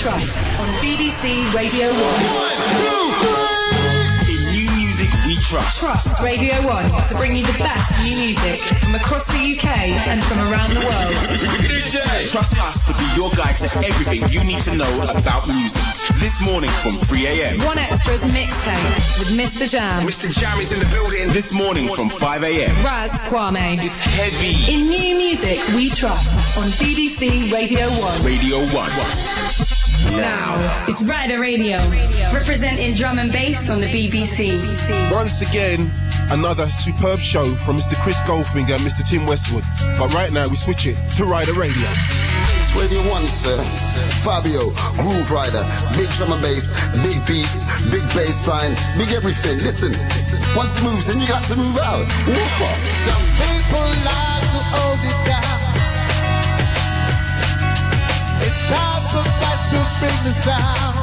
trust on BBC Radio 1. We trust. Trust Radio 1 to bring you the best new music from across the UK and from around the world. Trust us to be your guide to everything you need to know about music. This morning from 3 a.m. One Extra's mixtape with Mr. Jam. Mr. Jam is in the building. This morning from 5 a.m. Raz Kwame. It's heavy. In new music we trust on BBC Radio 1. Radio 1. Now, it's Rider Radio, representing drum and bass on the BBC. Once again, another superb show from Mr. Chris Goldfinger and Mr. Tim Westwood. But right now, we switch it to Rider Radio. It's Radio 1, sir. Fabio Grooverider, big drum and bass, big beats, big bass line, big everything. Listen, once it moves in, you got to move out. Whoa. Some people like to hold it down. It's time for that to bring the sound.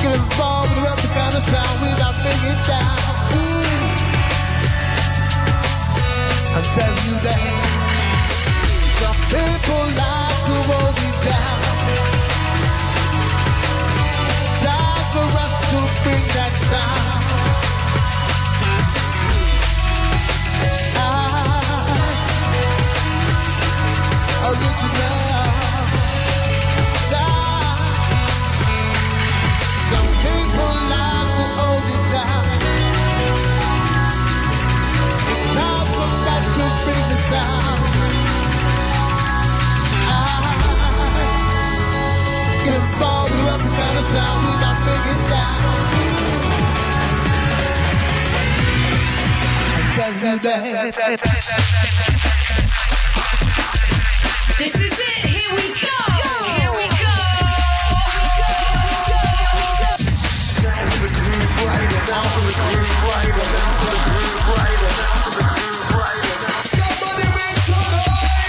Get involved with the roughest kind of sound. We not bring it down. I'm telling you that some people like to hold it down. Time for us to bring that sound. Original. Some people like to hold it down. It's time for that to bring the sound. Get involved with the roughest kind of sound. We not bring it down. I tell you that. This is it, here we go! Here we go! Down to the groove rider, down to the groove rider, down to the groove rider, down to the groove rider. Somebody make some noise!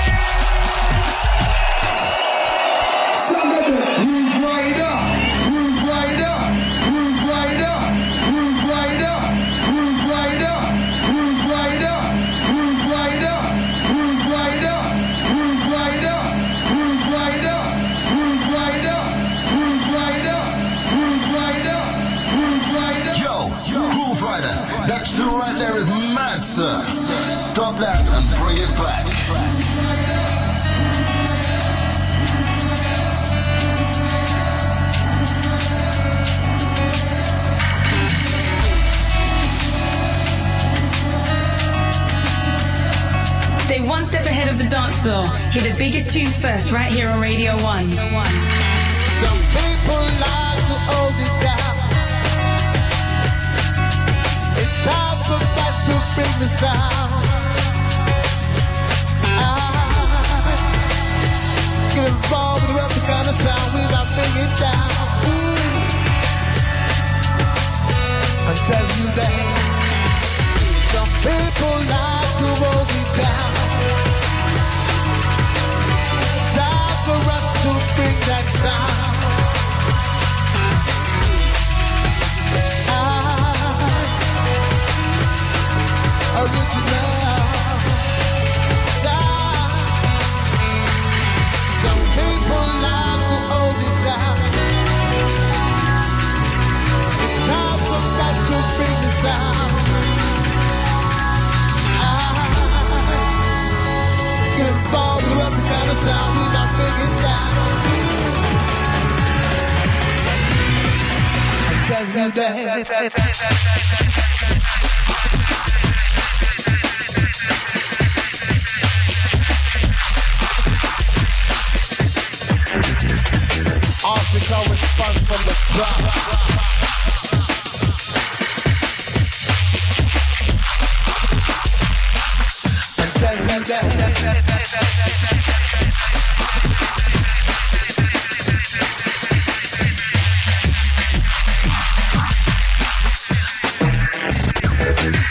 Somebody groove rider, groove rider, groove rider, groove rider, groove rider, groove rider, groove rider, groove rider. That tune right there is mad, sir. Stop that and bring it back. Stay one step ahead of the dance floor. Hear the biggest tunes first, right here on Radio 1. Some people like to hold it down. It's time for that to bring the sound. Get involved with the roughest kind of sound. We not bring it down. I'm telling you that. Some people like to hold it down. Time for us to bring that sound. Original. Some people like to hold it down. It's time for that to bring the sound. Get involved with the roughest kind of sound. We not bring it down. I tell you that. Article response from the top. And tell them that.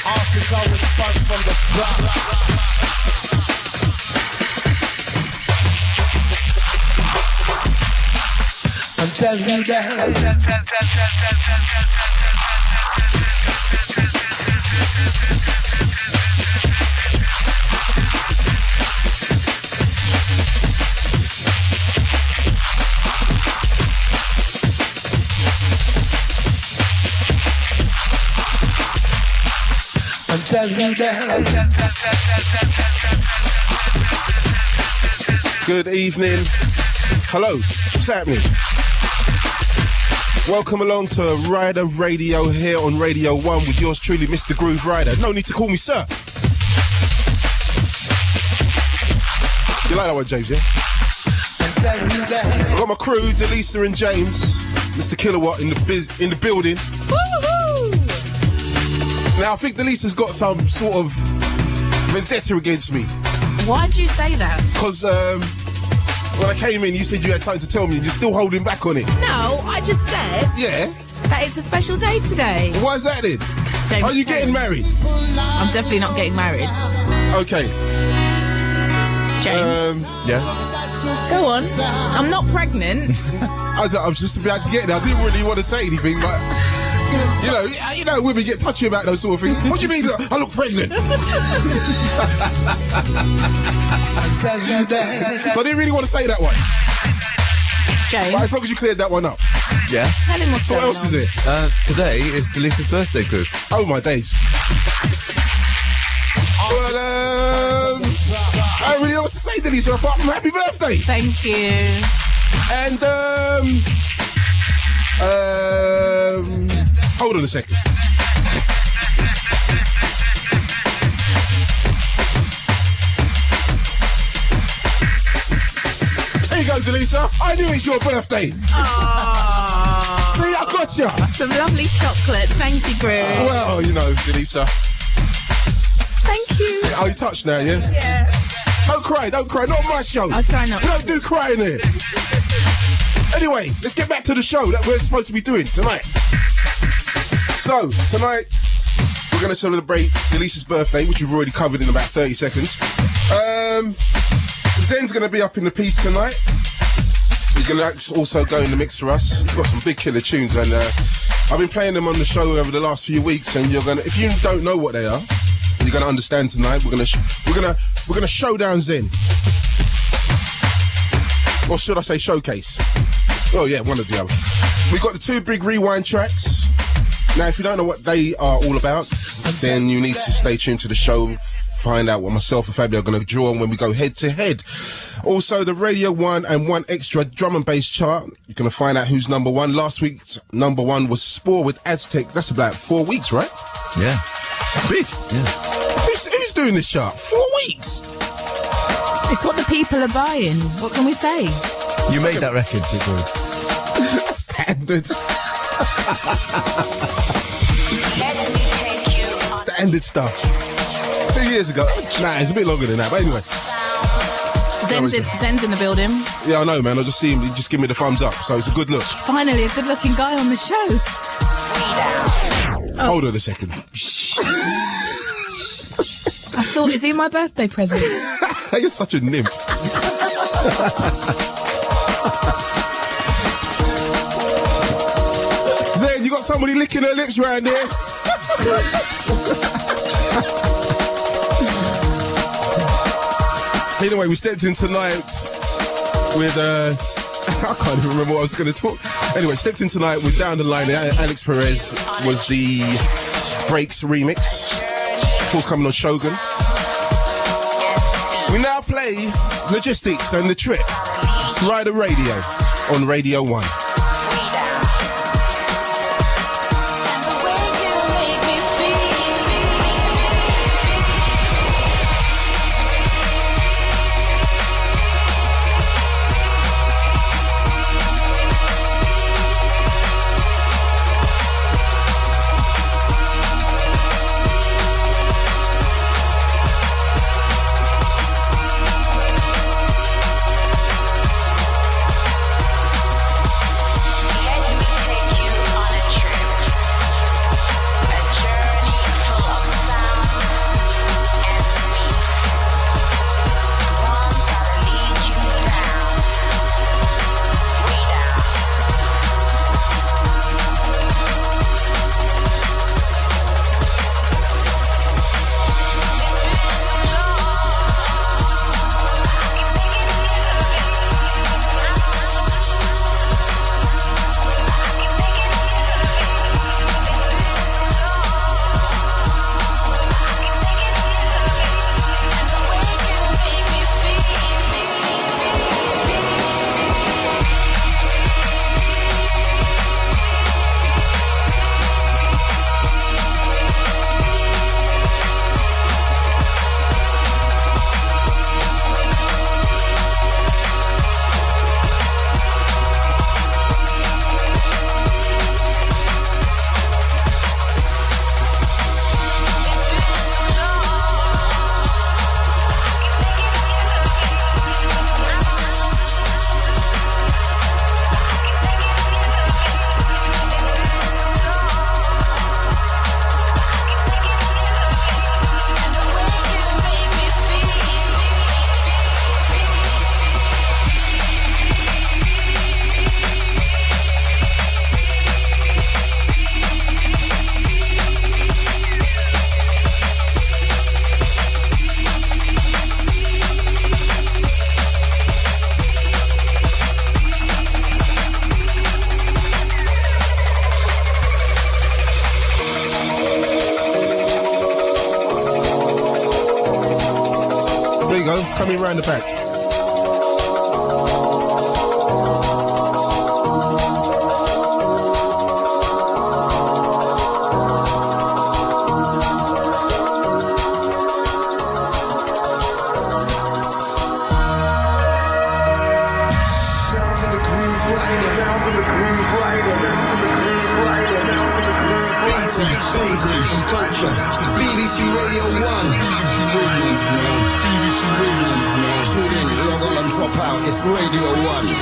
Article response from the top. Tell you that. tell you that. Good evening. Hello. What's happening? Welcome along to Rider Radio here on Radio 1 with yours truly, Mr. Grooverider. No need to call me sir. You like that one, James, yeah? I've got my crew, Delisa and James, Mr. Kilowatt in the building. Woo-hoo! Now, I think Delisa's got some sort of vendetta against me. Why'd you say that? Because when I came in, you said you had something to tell me and you're still holding back on it. No, I just said Yeah? that it's a special day today. Why is that then? James, Are you tell getting me. married? I'm definitely not getting married. Okay. James, Yeah. go on. I'm not pregnant. I was just about to get there. I didn't really want to say anything, but you know, women get touchy about those sort of things. What do you mean I look pregnant? So I didn't really want to say that one. James, But as long as you cleared that one up. Yes. tell him what's So what going else on. is it? Today is Delisa's birthday group. Oh my days. Well, I don't really know what to say, Delisa, apart from happy birthday. Thank you. And hold on a second. There you go, Delisa. I knew it's your birthday. Aww. See, I got you. Some lovely chocolate. Thank you, Gru. Well, you know, Delisa. Thank you. Oh, you touched now, yeah? Yeah. Don't cry, not on my show. I'll try not We don't do crying here. Anyway, let's get back to the show that we're supposed to be doing tonight. So, tonight, we're going to celebrate Delisa's birthday, which we've already covered in about 30 seconds. Zen's going to be up in the piece tonight. He's going to also go in the mix for us. We've got some big killer tunes, and I've been playing them on the show over the last few weeks, and if you don't know what they are, you're going to understand tonight. We're going to show down Zen. Or should I say showcase? Oh yeah, one of the other. We've got the two big rewind tracks. Now, if you don't know what they are all about, then you need to stay tuned to the show, find out what myself and Fabio are going to draw on when we go head to head. Also, the Radio 1 and 1 Extra drum and bass chart. You're going to find out who's number one. Last week's number one was Spore with Aztec. That's about 4 weeks, right? Yeah. That's big. Yeah. Who's doing this chart? 4 weeks? It's what the people are buying. What can we say? You made that record, Sigrid. Standard. Standard stuff. 2 years ago. Nah, it's a bit longer than that. But anyway. Zen's in the building. Yeah, I know, man. I just see him. He just give me the thumbs up. So it's a good look. Finally, a good-looking guy on the show. Hold on a second. I thought, is he my birthday present? You're such a nymph. Zen, you got somebody licking her lips round here? Anyway, we stepped in tonight with I can't even remember what I was going to talk. Anyway, stepped in tonight with Down the Line. Alex Perez was the Breaks remix. Coming on Shogun. We now play Logistics and The Trip. It's Rider Radio on Radio 1. you go. Coming round the back. BBC Radio 1. Tune in, log on and drop out. It's Radio 1.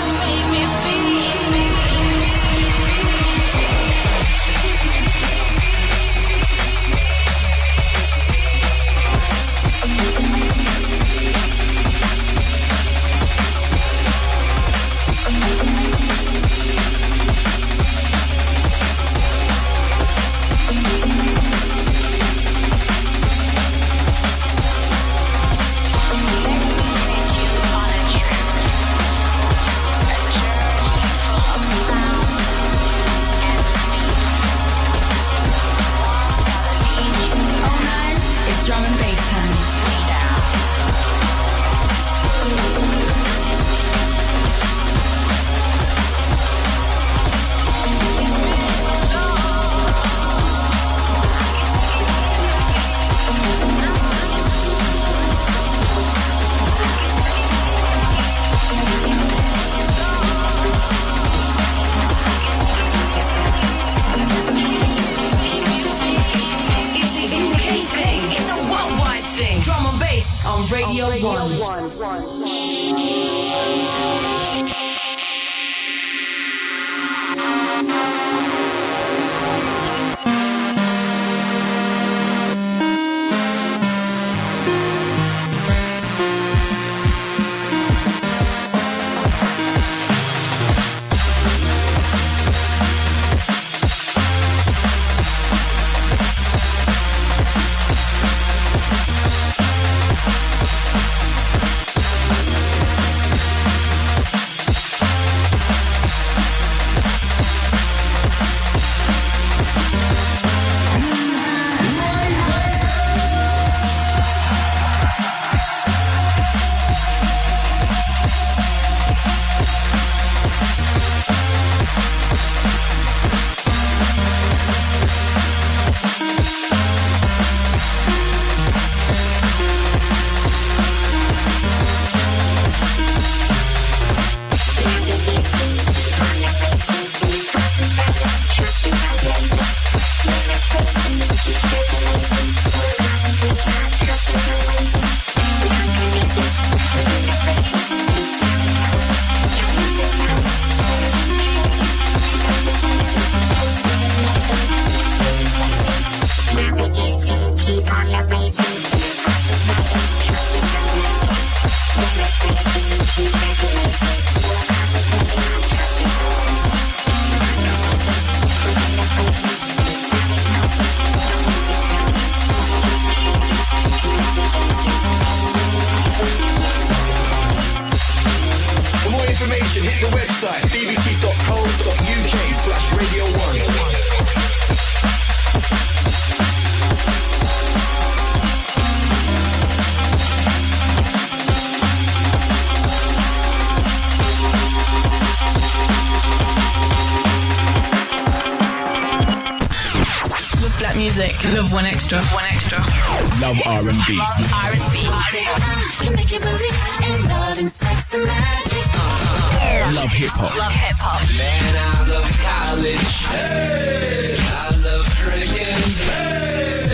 Radio 1. Hit the website bbc.co.uk/radio1. Black music, love One Extra. One Extra. Love R&B. You make it believe in love and sex and magic. Love hip hop. Love hip hop. Man, I love college. Hey, I love drinking. Hey.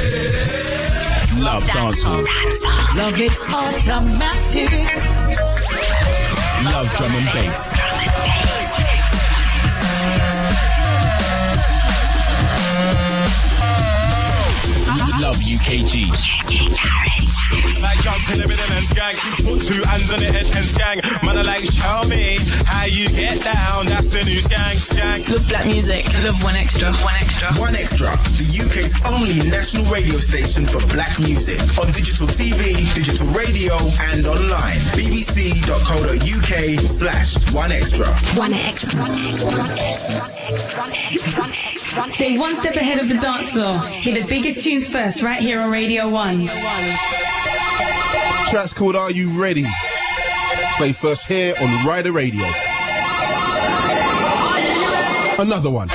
Love dancehall. Love it's automatic. Love drum and bass. Love UKG. Like jump in the middle and skank. Put two hands on the head and skank. Man, I like, show me how you get down. That's the new skank. Love black music. Love One Extra. One Extra. One Extra, the UK's only national radio station for black music. On digital TV, digital radio, and online. bbc.co.uk/One Extra. One Extra. Stay one step ahead of the dance floor. Hear the biggest tunes first, right here on Radio 1. Track's called Are You Ready? Play first here on Rider Radio. Another one.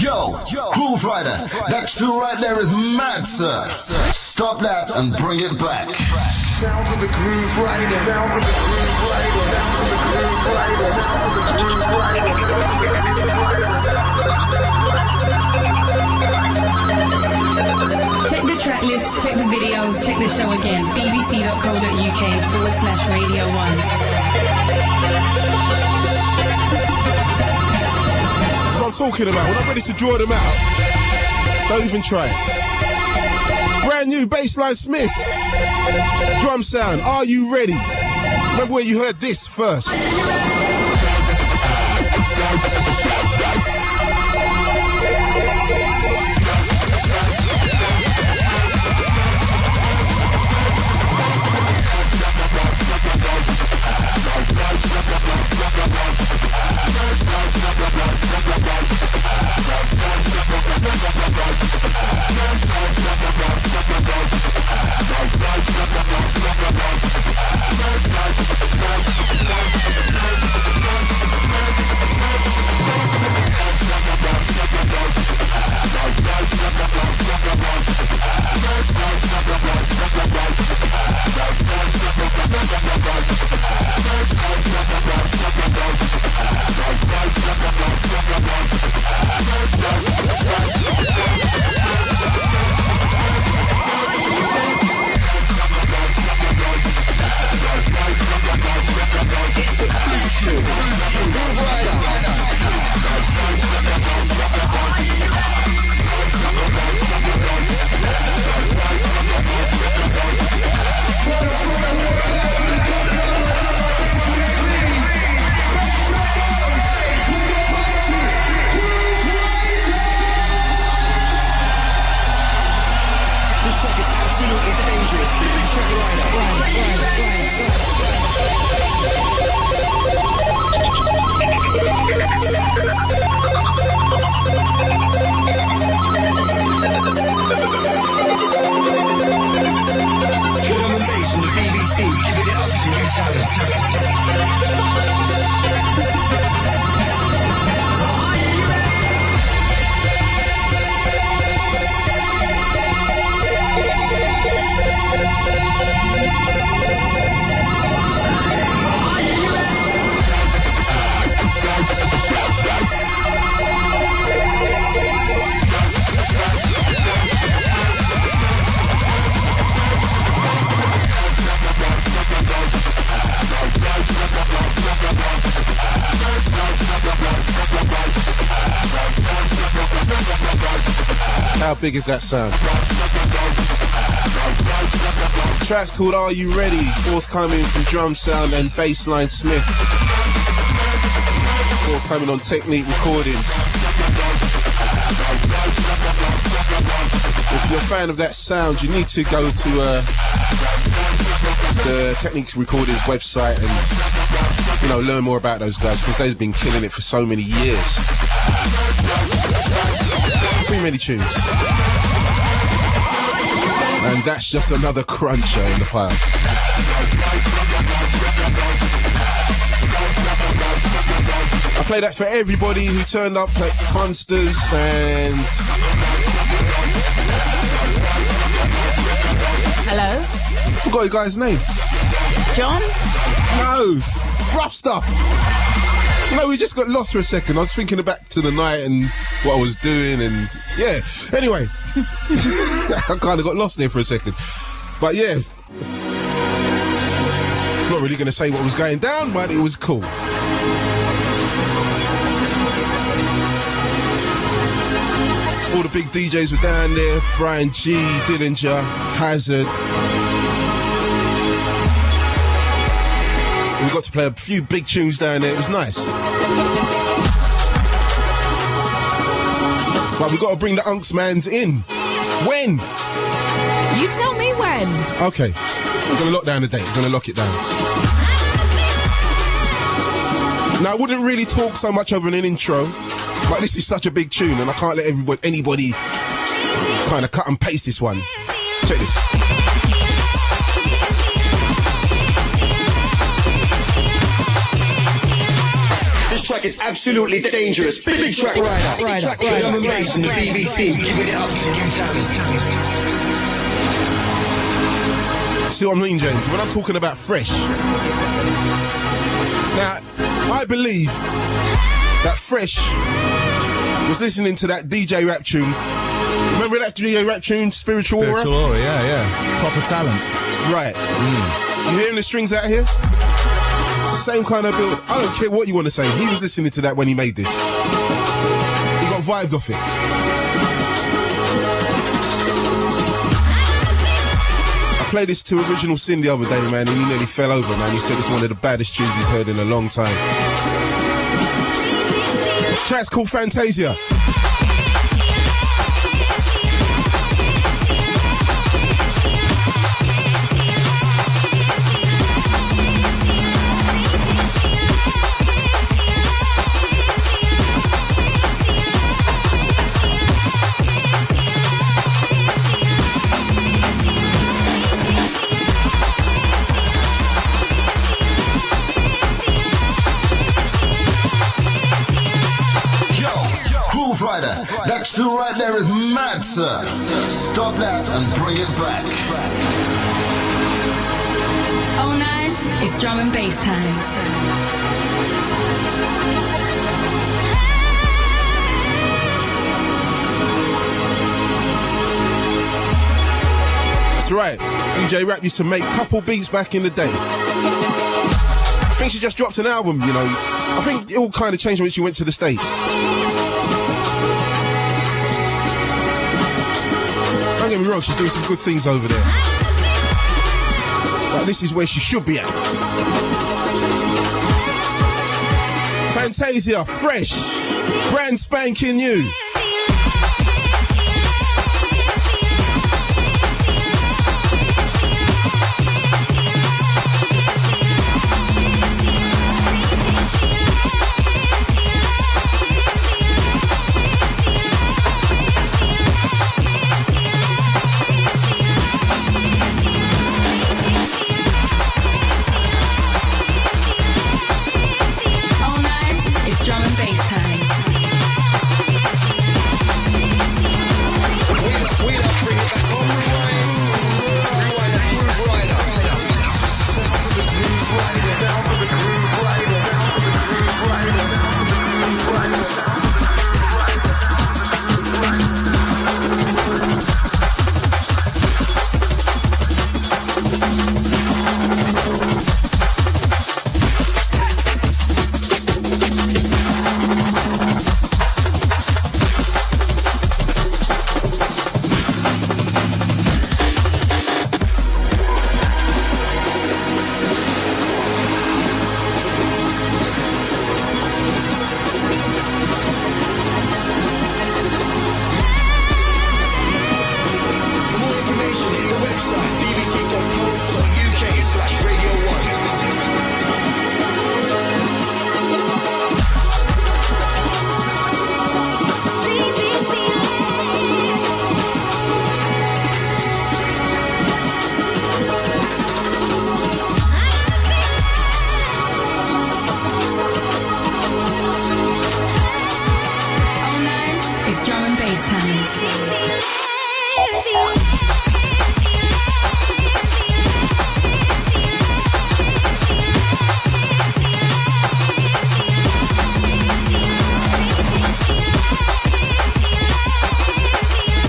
Yo, Grooverider, that tune right there is mad, sir. Stop that and bring it back. Sounds of the Grooverider. Sounds of the Grooverider. Sounds of the Grooverider. Sounds of the Grooverider. Check the track list, check the videos, check the show again. bbc.co.uk/Radio 1. That's what I'm talking about. When I'm ready to draw them out, don't even try it. Brand new Bassline Smith. Drum sound. Are you ready? Remember where you heard this first. How big is that sound? The track's called Are You Ready? Forthcoming from Drum Sound and Bassline Smith. Forthcoming on Technique Recordings. If you're a fan of that sound, you need to go to the Technique Recordings website and, you know, learn more about those guys, because they've been killing it for so many years. Too many tunes. And that's just another cruncher in the pile. I play that for everybody who turned up at Funsters and... Hello? Forgot your guy's name. John? No, rough stuff. You know, we just got lost for a second. I was thinking back to the night and what I was doing and, yeah. Anyway, I kind of got lost there for a second. But, yeah. Not really going to say what was going down, but it was cool. All the big DJs were down there. Brian G, Dillinger, Hazard. We got to play a few big tunes down there. It was nice. But we got to bring the Unksmans in. When? You tell me when. Okay. We're going to lock down the date. We're going to lock it down. Now, I wouldn't really talk so much over an intro, but this is such a big tune, and I can't let anybody kind of cut and paste this one. Check this. This track is absolutely dangerous. Big track rider. Drum and bass in the BBC, giving it up to you, Tammy. See what I mean, James? When I'm talking about fresh. Now, I believe that Fresh was listening to that DJ rap tune. Remember that DJ rap tune, Spiritual Aura? Spiritual Aura, yeah. Proper talent. Right. You hearing the strings out here? Same kind of build. I don't care what you want to say. He was listening to that when he made this. He got vibed off it. I played this to Original Sin the other day, man, and he nearly fell over, man. He said it's one of the baddest tunes he's heard in a long time. Track's called Fantasia. That tune right there is mad, sir. Stop that and bring it back. 09, it's drum and bass time. That's right. DJ Rap used to make couple beats back in the day. I think she just dropped an album, you know. I think it all kind of changed when she went to the States. Don't get me wrong, she's doing some good things over there. But this is where she should be at. Fantasia, fresh, brand spanking new.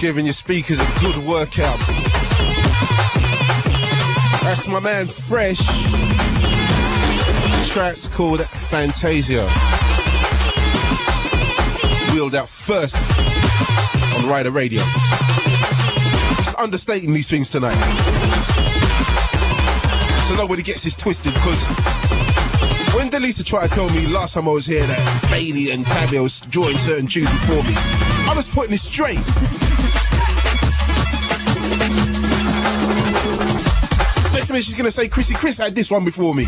Giving your speakers a good workout. That's my man Fresh. The track's called Fantasia. Wheeled out first on Rider Radio. I'm just understating these things tonight, so nobody gets this twisted, because When Delisa tried to tell me last time I was here that Bailey and Fabio was drawing certain tunes before me, I was putting it straight. Next minute she's going to say Chrissy Chris had this one before me.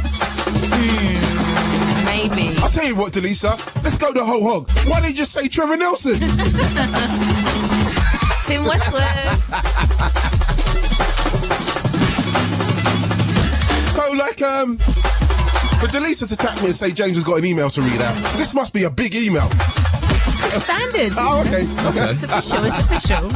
Maybe. I'll tell you what, Delisa, let's go the whole hog. Why didn't you just say Trevor Nelson? Tim Westwood. So, like, for Delisa to tap me and say James has got an email to read out, this must be a big email. It's standard. Oh, okay. It's official. It's official.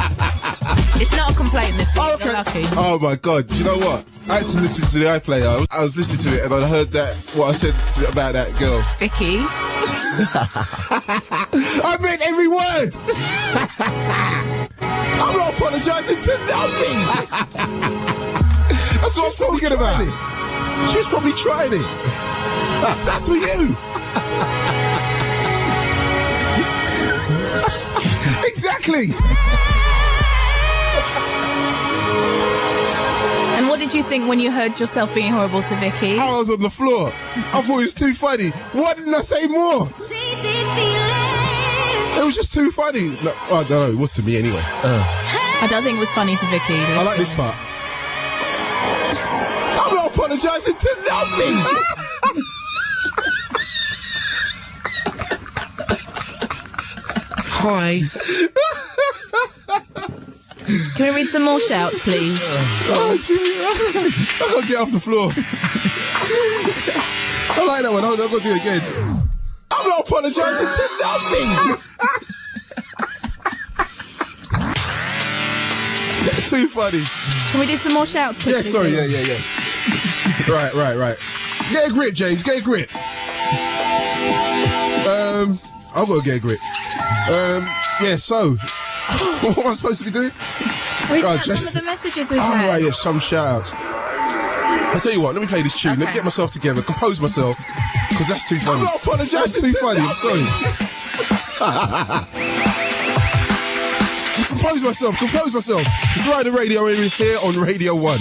It's not a complaint this week. Oh, okay. You're lucky. Oh my God! Do you know what? I had to listen to the iPlayer. I was listening to it and I heard that what I said about that girl, Vicky. I meant every word. I'm not apologising to nothing. That's what I'm talking about. She's probably trying it. That's for you. Exactly. And what did you think when you heard yourself being horrible to Vicky? I was on the floor. I thought it was too funny. Why didn't I say more? It was just too funny. No, I don't know. It was to me anyway. I don't think it was funny to Vicky. I like this part. I'm not apologising to nothing. Hi. Can we read some more shouts, please? Oh, I gotta get off the floor. I like that one. Hold on, I'm gonna do it again. I'm not apologising to nothing. Too funny. Can we do some more shouts, please? Yeah, sorry, yeah. Right. Get a grip, James. Get a grip. I've got to get a grip. Yeah, so what am I supposed to be doing? Read out some of the messages we've had. Right, yeah, some shout-outs. I'll tell you what, let me play this tune. Let me get myself together, compose myself, because that's too funny. I'm not apologising. That's too funny, I'm sorry. Compose myself. It's Rider Radio here on Radio 1.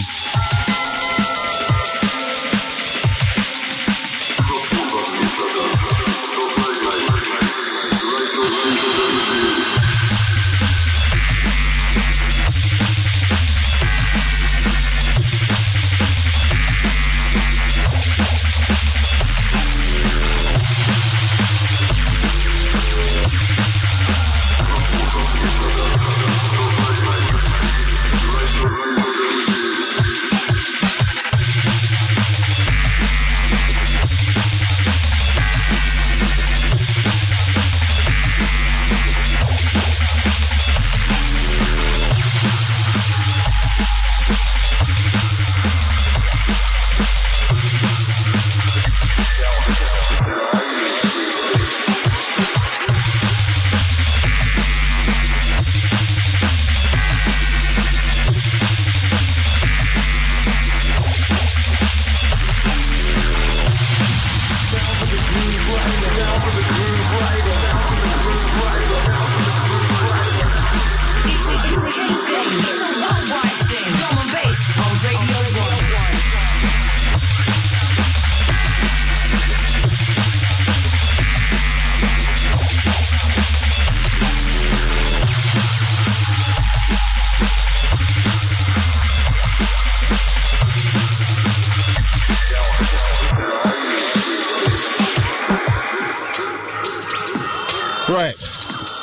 Right,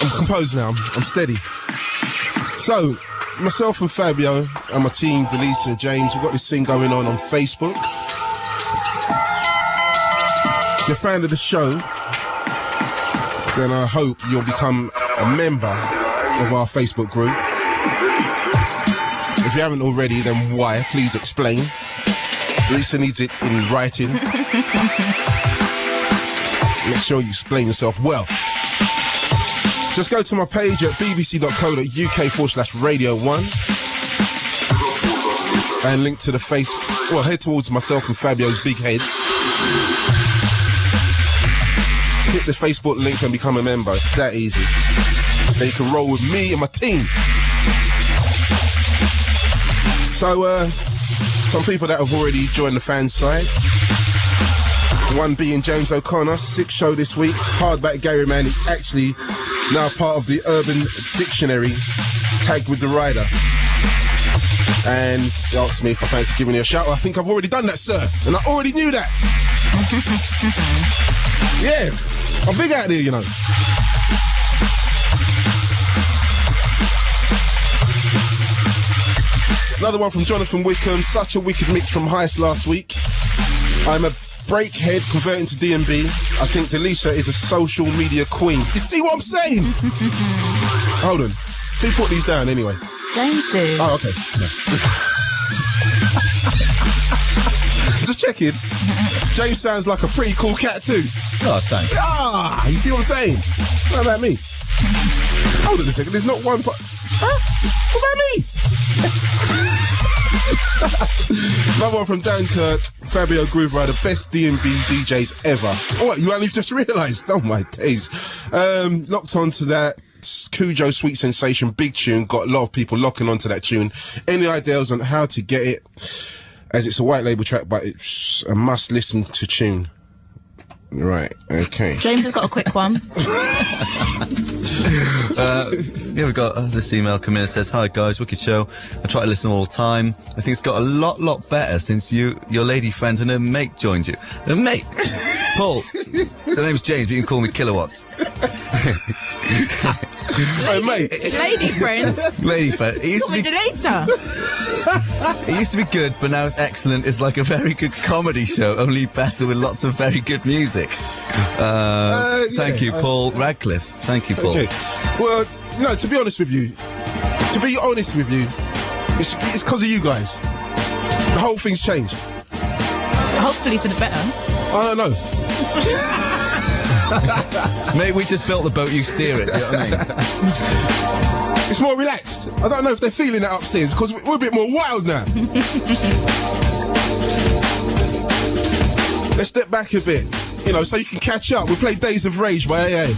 I'm composed now, I'm steady. So, myself and Fabio and my team, Delisa and James, we've got this thing going on Facebook. If you're a fan of the show, then I hope you'll become a member of our Facebook group. If you haven't already, then why? Please explain. Delisa needs it in writing. Make sure you explain yourself well. Just go to my page at bbc.co.uk/Radio1 and link to the head towards myself and Fabio's big heads. Hit the Facebook link and become a member. It's that easy. Then you can roll with me and my team. So, some people that have already joined the fan side, One being James O'Connor, 6th show this week. Hardback Gary Man is actually now part of the Urban Dictionary, tagged with the rider. And he asked me if I fancy giving you a shout. I think I've already done that, sir. And I already knew that. Yeah, I'm big out there, you know. Another one from Jonathan Wickham. Such a wicked mix from Heist last week. I'm a breakhead converting to D&B. I think Delisa is a social media queen. You see what I'm saying? Hold on. Who put these down anyway? James did. Oh, okay. No. Just checking. James sounds like a pretty cool cat too. Oh, thanks. Ah, you see what I'm saying? What about me? Hold on a second. There's not one. Huh? What about me? Another one from Dunkirk. Fabio Grooverider, best D&B DJs ever. What? You only just realised? Oh my days. Locked onto that. Cujo Sweet Sensation, big tune. Got a lot of people locking onto that tune. Any ideas on how to get it? As it's a white label track, but it's a must listen to tune. Right, okay. James has got a quick one. Yeah, we've got this email come in that says, "Hi guys, wicked show. I try to listen all the time. I think it's got a lot better since your lady friend and her mate joined you." Her mate? Paul. The name's James, but you can call me Kilowatts. Hey, mate. Lady friend. Lady friend. It used to be Delisa. It used to be good, but now it's excellent. It's like a very good comedy show, only better with lots of very good music. Thank you, Paul Radcliffe. Thank you, Paul. Okay. Well, no, to be honest with you, it's because of you guys. The whole thing's changed. Hopefully for the better. I don't know. Maybe we just built the boat, you steer it, you know what I mean? It's more relaxed. I don't know if they're feeling it upstairs because we're a bit more wild now. Let's step back a bit, you know, so you can catch up. We play Days of Rage by AA.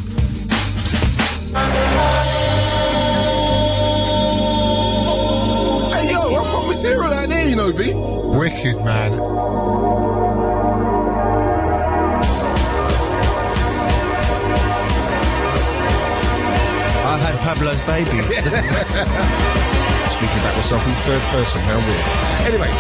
Hey, yo, I've got material out there, you know, B. Wicked, man. I had Pablo's babies. Speaking about myself in third person, how weird. Anyway.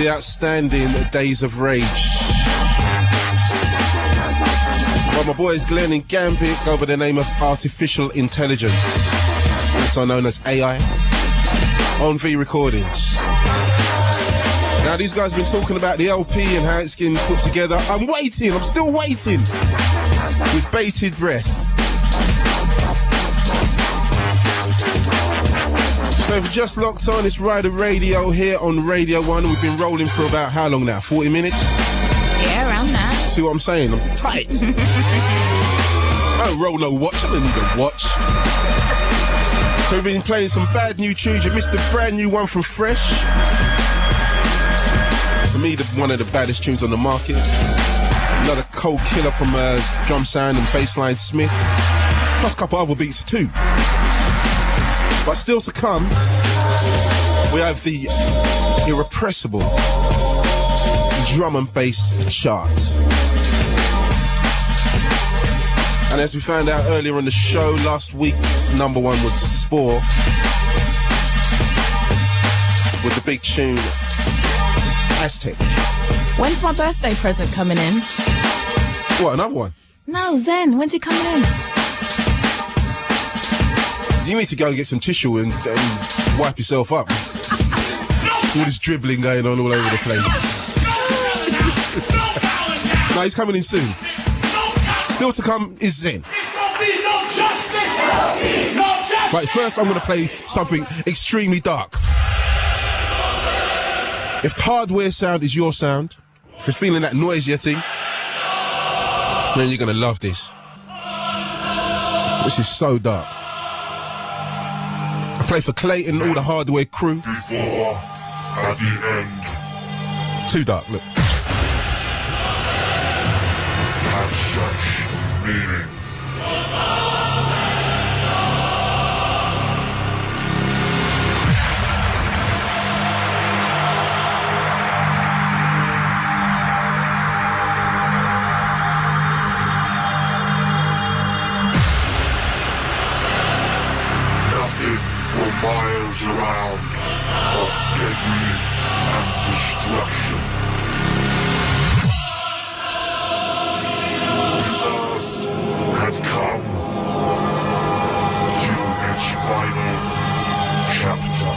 the outstanding Days of Rage. Well, my boys Glenn and Gambit go by the name of Artificial Intelligence, also known as AI, on V Recordings. Now, these guys have been talking about the LP and how it's getting put together. I'm still waiting with bated breath. So if you just locked on, it's Rider Radio here on Radio 1. We've been rolling for about how long now? 40 minutes? Yeah, around that. See what I'm saying? I'm tight. I don't roll no watch. I don't need a watch. So we've been playing some bad new tunes. You missed the brand new one from Fresh. For me, one of the baddest tunes on the market. Another cold killer from Drum Sound and Bassline Smith. Plus a couple other beats too. But still to come, we have the irrepressible drum and bass chart. And as we found out earlier on the show, last week's number one was Spore with the big tune Aztec. When's my birthday present coming in? What, another one? No, Zen, when's it coming in? You need to go and get some tissue and wipe yourself up. All this dribbling going on all over the place. No, he's coming in soon. Still to come is Zen. Right, first I'm going to play something extremely dark. If hardware sound is your sound, if you're feeling that noisier thing, then you're going to love this. This is so dark. I play for Clayton, all the hardware crew. Before, at the end. Too dark, look. Has such meaning. Miles around, but debris and destruction. The earth has come to its final chapter.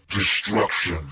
Destruction.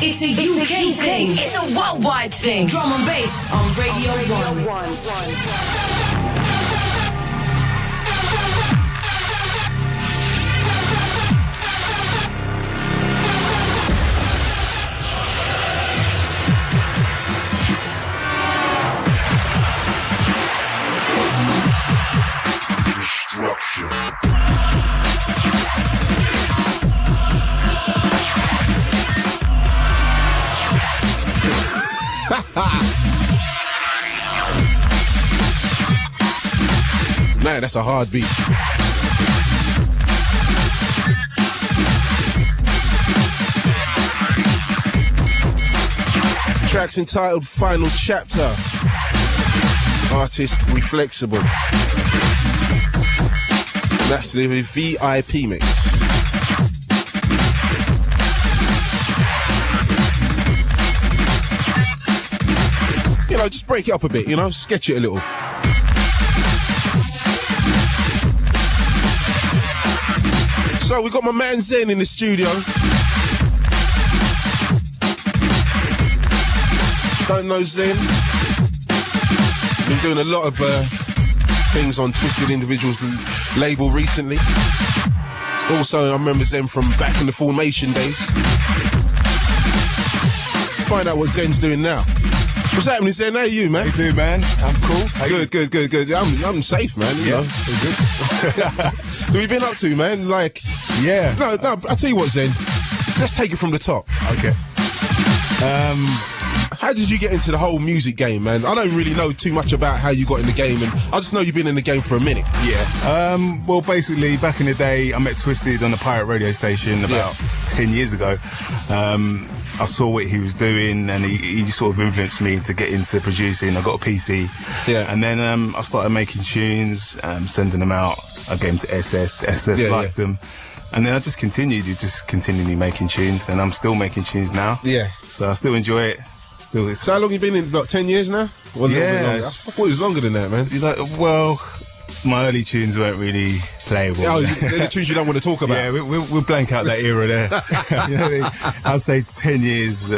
It's a UK thing. It's a worldwide thing. Drum and bass on Radio 1. Man, that's a hard beat. Track's entitled Final Chapter. Artist Reflexible. That's the VIP mix. You know, just break it up a bit, you know, sketch it a little. So we got my man Zen in the studio. Don't know Zen. Been doing a lot of things on Twisted Individuals label recently. Also, I remember Zen from back in the Formation days. Let's find out what Zen's doing now. What's happening, Zen? How are you, man? How you doing, man? I'm cool. Good. I'm safe, man. You know. Good. What have you been up to, man? Like, yeah. No. I'll tell you what, Zen. Let's take it from the top. Okay. How did you get into the whole music game, man? I don't really know too much about how you got in the game, and I just know you've been in the game for a minute. Yeah. Well, basically, back in the day, I met Twisted on a pirate radio station about 10 years ago. I saw what he was doing, and he sort of influenced me to get into producing. I got a PC. Yeah. And then I started making tunes, sending them out. I gave them to SS. SS liked them. And then I just continued. You just continually making tunes, and I'm still making tunes now. Yeah. So I still enjoy it. So how long you been in? About 10 years now? I thought it was longer than that, man. Well, my early tunes weren't really playable. Oh, they're the tunes you don't want to talk about. Yeah, we'll blank out that era there. You know what I mean? I'd say 10 years.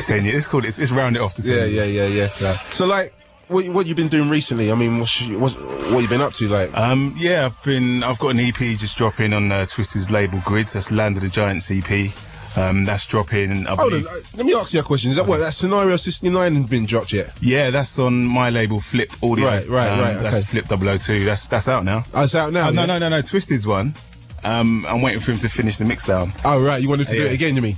10 years. It's round it off to 10 years. Yeah. So like, what you been doing recently? I mean, what you been up to? Like, yeah, I've got an EP just dropping on Twisted's label Grids. That's Land of the Giants EP. That's dropping. Hold on, let me ask you a question. Is that what that Scenario 69 been dropped yet? Yeah, that's on my label Flip Audio. Right. That's Flip 002. That's out now. Oh, it's out now. No. Twisted's one. I'm waiting for him to finish the mix down. Oh right, you wanted to do it again, you mean?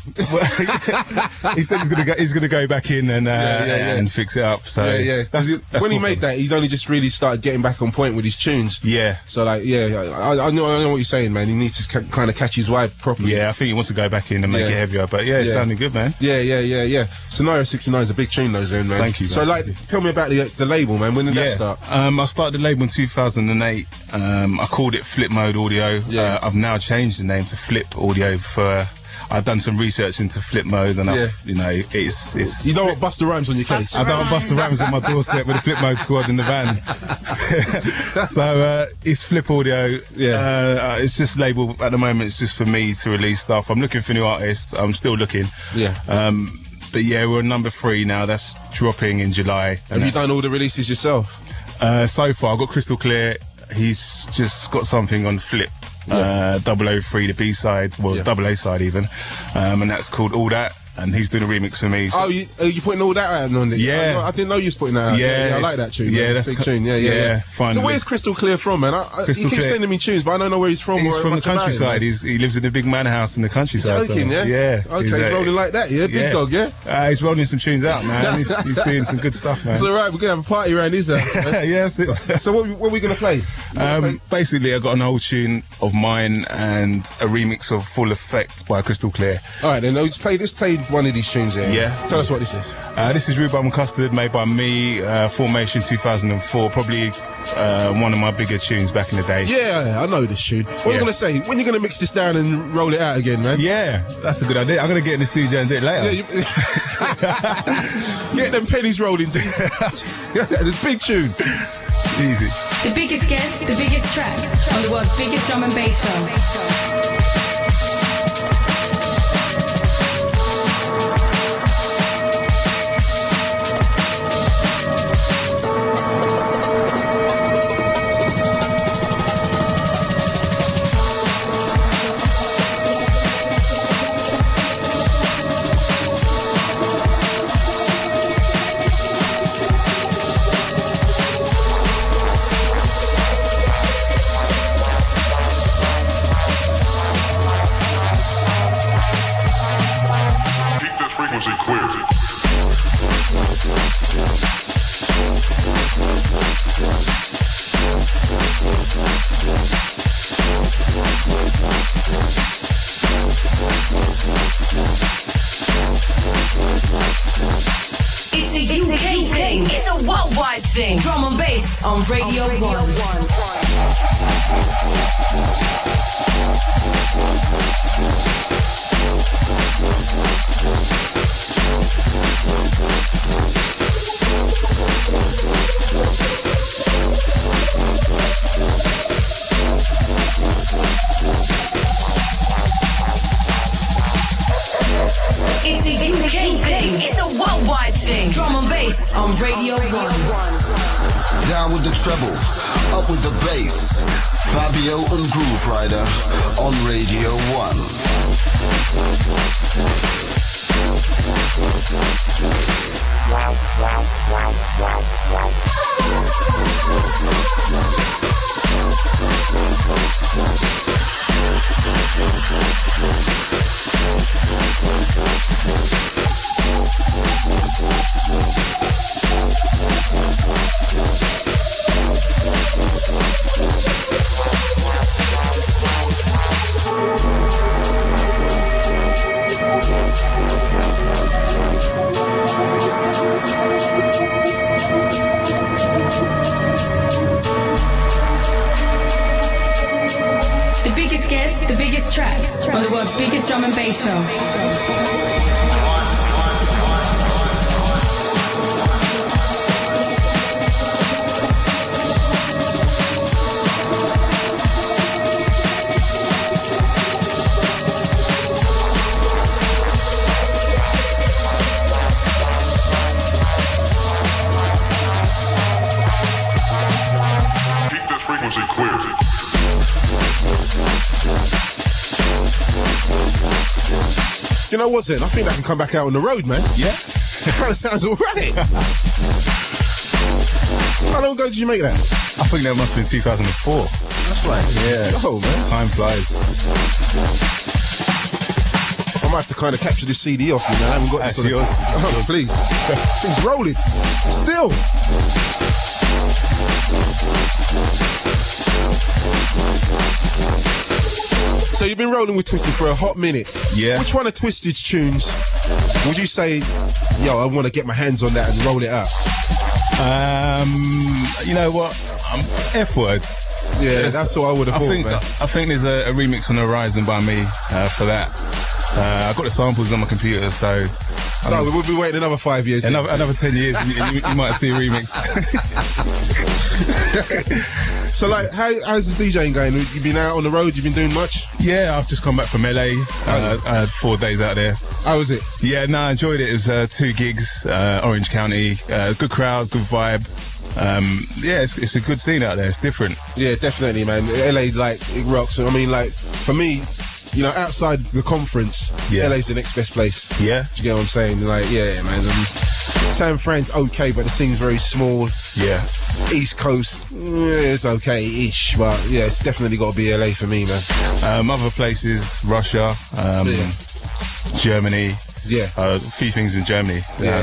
He said he's gonna go back in and fix it up. So that's when he made that, he's only just really started getting back on point with his tunes. Yeah. So like, I know what you're saying, man. He needs to kind of catch his vibe properly. Yeah, I think he wants to go back in and make it heavier. But it's sounding good, man. Yeah. Scenario 69 is a big tune, though, Zen, man. Thank you. So like, tell me about the label, man. When did that start? I started the label in 2008. I called it Flip Mode Audio. I've now changed the name to Flip Audio for. I've done some research into Flip Mode, and it's. You don't want Busta Rhymes on your case. I don't want Busta Rhymes on my doorstep with the Flip Mode squad in the van. So it's Flip Audio. It's just label at the moment. It's just for me to release stuff. I'm looking for new artists. I'm still looking. But we're on number 3 now. That's dropping in July. Have you done all the releases yourself? So far, I've got Crystal Clear. He's just got something on Flip. 003, the B-side, AA side even, and that's called All That, and he's doing a remix for me. So. You putting All That out on it? Yeah. I didn't know you was putting that out. Yeah, I like that tune. Yeah, that's a big tune. Yeah. Finally. So where's Crystal Clear from, man? He keeps sending me tunes, but I don't know where he's from. He's from the countryside. He lives in a big manor house in the countryside. Joking, Yeah. Okay, he's rolling like that, big dog, he's rolling some tunes out, man. He's doing some good stuff, man. It's alright, we're gonna have a party around his house. Yeah, that's it. So what are we gonna play? Basically, I got an old tune of mine and a remix of Full Effect by Crystal Clear. Alright, then let's play one of these tunes here. Yeah. Tell us what this is. This is Rhubarb and Custard, made by me, Formation 2004, probably one of my bigger tunes back in the day. Yeah, I know this tune. What are you going to say? When are you going to mix this down and roll it out again, man? Yeah, that's a good idea. I'm going to get in the studio and do it later. Get them pennies rolling, dude. This big tune. Easy. The biggest guests, the biggest tracks on the world's biggest drum and bass show. thing. Drum and bass on Radio 1. It's a UK thing. It's a worldwide thing. Drum and bass on Radio 1. Down with the treble, up with the bass. Fabio and Grooverider on Radio The biggest guests, the biggest tracks on the world's biggest drum and bass show. Keep this frequency clear. You know what, Zen? I think I can come back out on the road, man. Yeah. It kind of sounds alright. How long ago did you make that? I think that must have been 2004. That's right. Yeah. Oh, man. Time flies. I might have to kind of capture this CD off you, man. I haven't got That's this on yours. Oh, please. Things rolling. Still. So you've been rolling with Twisted for a hot minute. Yeah. Which one of Twisted's tunes would you say, yo, I want to get my hands on that and roll it out? You know what? F words. Yeah, that's what I would have thought, man. I think there's a remix on the horizon by me for that. I've got the samples on my computer, so we'll be waiting another 5 years. Another 10 years, and you might see a remix. So, like, how's the DJing going? You been out on the road? You been doing much? Yeah, I've just come back from LA. I had 4 days out there. How was it? Yeah, no, I enjoyed it. It was 2 gigs, Orange County. Good crowd, good vibe. Yeah, it's a good scene out there. It's different. Yeah, definitely, man. LA, like, it rocks. I mean, like, for me, you know, outside the conference, LA's the next best place. Yeah. Do you get what I'm saying? Like, yeah, man. San Fran's okay, but the scene's very small. Yeah. East Coast, it's okay-ish, but yeah, it's definitely got to be LA for me, man. Other places, Russia, Germany. Yeah. A few things in Germany. Yeah.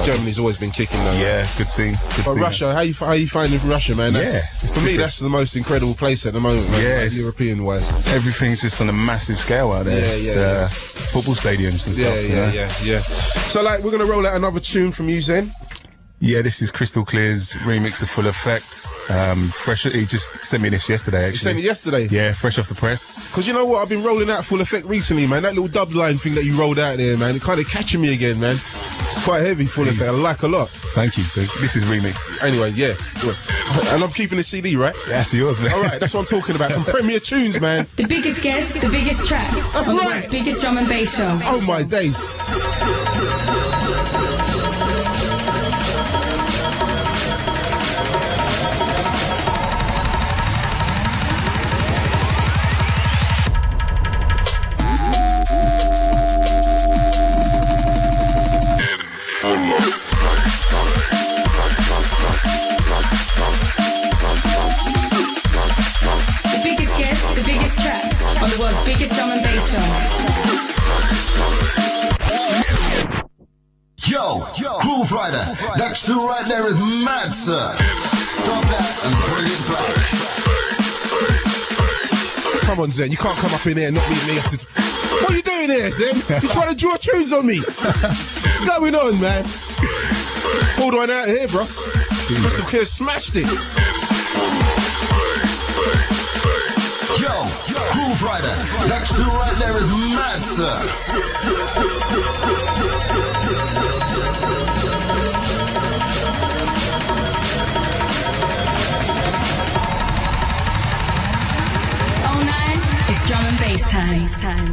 Germany's always been kicking, though. Yeah, good scene. But Russia, how you finding Russia, man? For me, that's the most incredible place at the moment, man. Yeah, like, European-wise. Everything's just on a massive scale out there. Yeah. Football stadiums and stuff. Yeah. So, like, we're going to roll out another tune from you, Zen. Yeah, this is Crystal Clear's remix of Full Effect. Fresh. He just sent me this yesterday, actually. You sent it yesterday? Yeah, fresh off the press. Because you know what? I've been rolling out Full Effect recently, man. That little dub line thing that you rolled out there, man, it kind of catching me again, man. It's quite heavy, Full Effect. I like a lot. Thank you. This is remix. Anyway, yeah. And I'm keeping the CD, right? Yeah, that's yours, man. All right, that's what I'm talking about. Some premier tunes, man. The biggest guests, the biggest tracks. That's on right. The world's biggest drum and bass show. Oh, my days. The biggest guests, the biggest tracks on the world's biggest drum and bass show. Yo, Grooverider, that tune right there is mad, sir. Stop that and bring it back. Come on, Zen, you can't come up in here and not meet me after... What are you doing here, Zen? You're trying to draw tunes on me. What's going on, man? Pulled one out of here, bros. Crystal Clear smashed it. Yo, Grooverider, that tune right there is mad, sir. It's drum and bass time.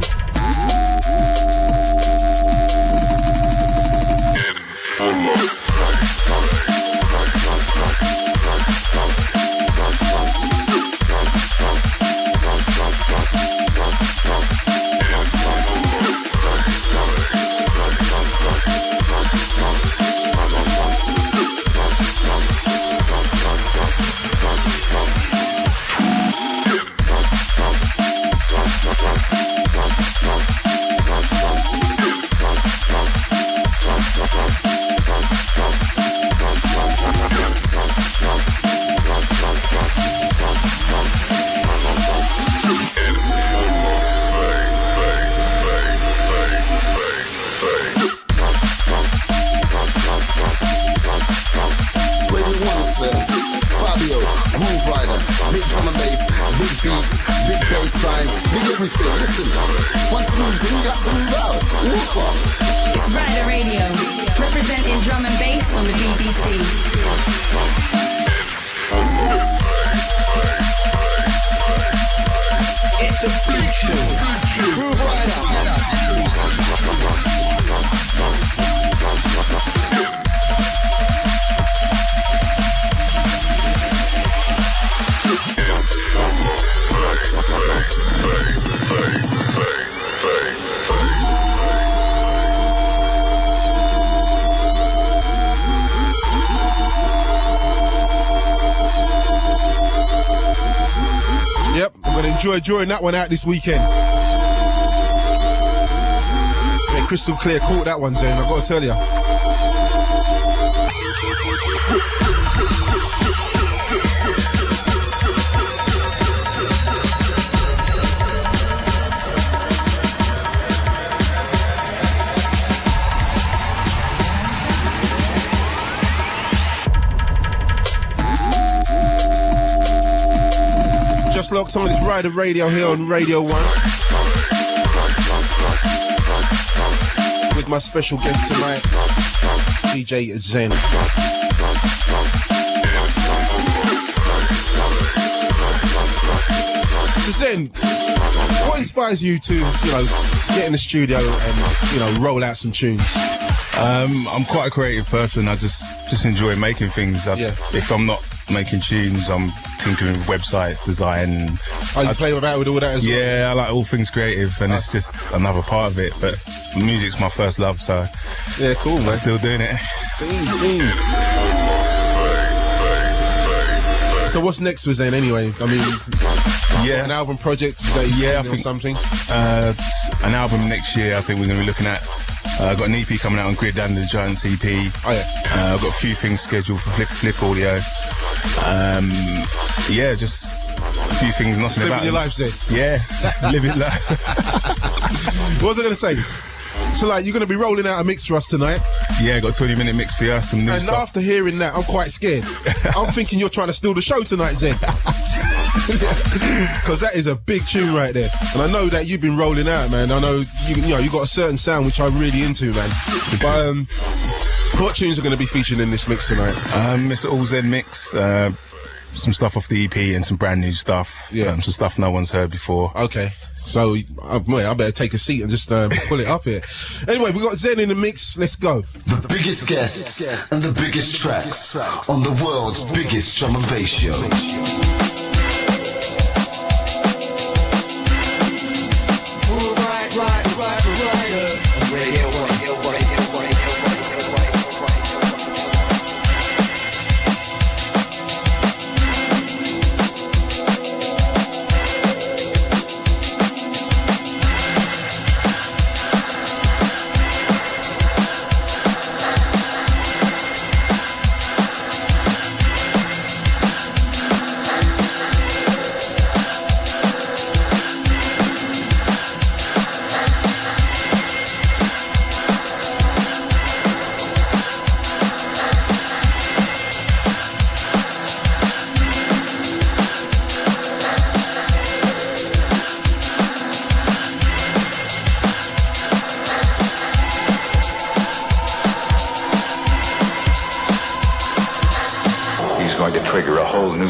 Fabio Grooverider, big drum and bass, big beats, big bass line, big everything. Listen, once it moves in, you got to move out. Walk up. It's Rider Radio, representing drum and bass on the BBC. It's a big show. Grooverider. Yep, I'm going to enjoy drawing that one out this weekend. Yeah, Crystal Clear caught that one, Zen, I've got to tell you. Just locked on this Rider Radio here on Radio 1 with my special guest tonight, DJ Zen. So Zen, what inspires you to, get in the studio and, roll out some tunes? I'm quite a creative person. I just enjoy making things. If I'm not making tunes, I'm tinkering with websites, design. Oh, you play about with all that as well? Yeah, I like all things creative, and it's just another part of it. But music's my first love, so yeah, cool, man. I'm still doing it. Scene. So what's next with Zen anyway? I mean, an album project that I think something. An album next year. I think we're going to be looking at. I've got an EP coming out on Grid and the Giants EP. Oh yeah. I've got a few things scheduled for Flip Audio. Just a few things knocking about. Living your life, Zen. Yeah, just living life. What was I going to say? So, you're going to be rolling out a mix for us tonight? Yeah, got a 20-minute mix for you, some new stuff. And after hearing that, I'm quite scared. I'm thinking you're trying to steal the show tonight, Zen. Because that is a big tune right there. And I know that you've been rolling out, man. I know, you got a certain sound which I'm really into, man. But, what tunes are going to be featured in this mix tonight? It's an all Zen mix. Some stuff off the EP and some brand new stuff. Yeah. Some stuff no one's heard before. Okay. So, I better take a seat and just pull it up here. Anyway, we got Zen in the mix. Let's go. The biggest guests and the biggest tracks on the world's biggest drum and bass show. Radio 1.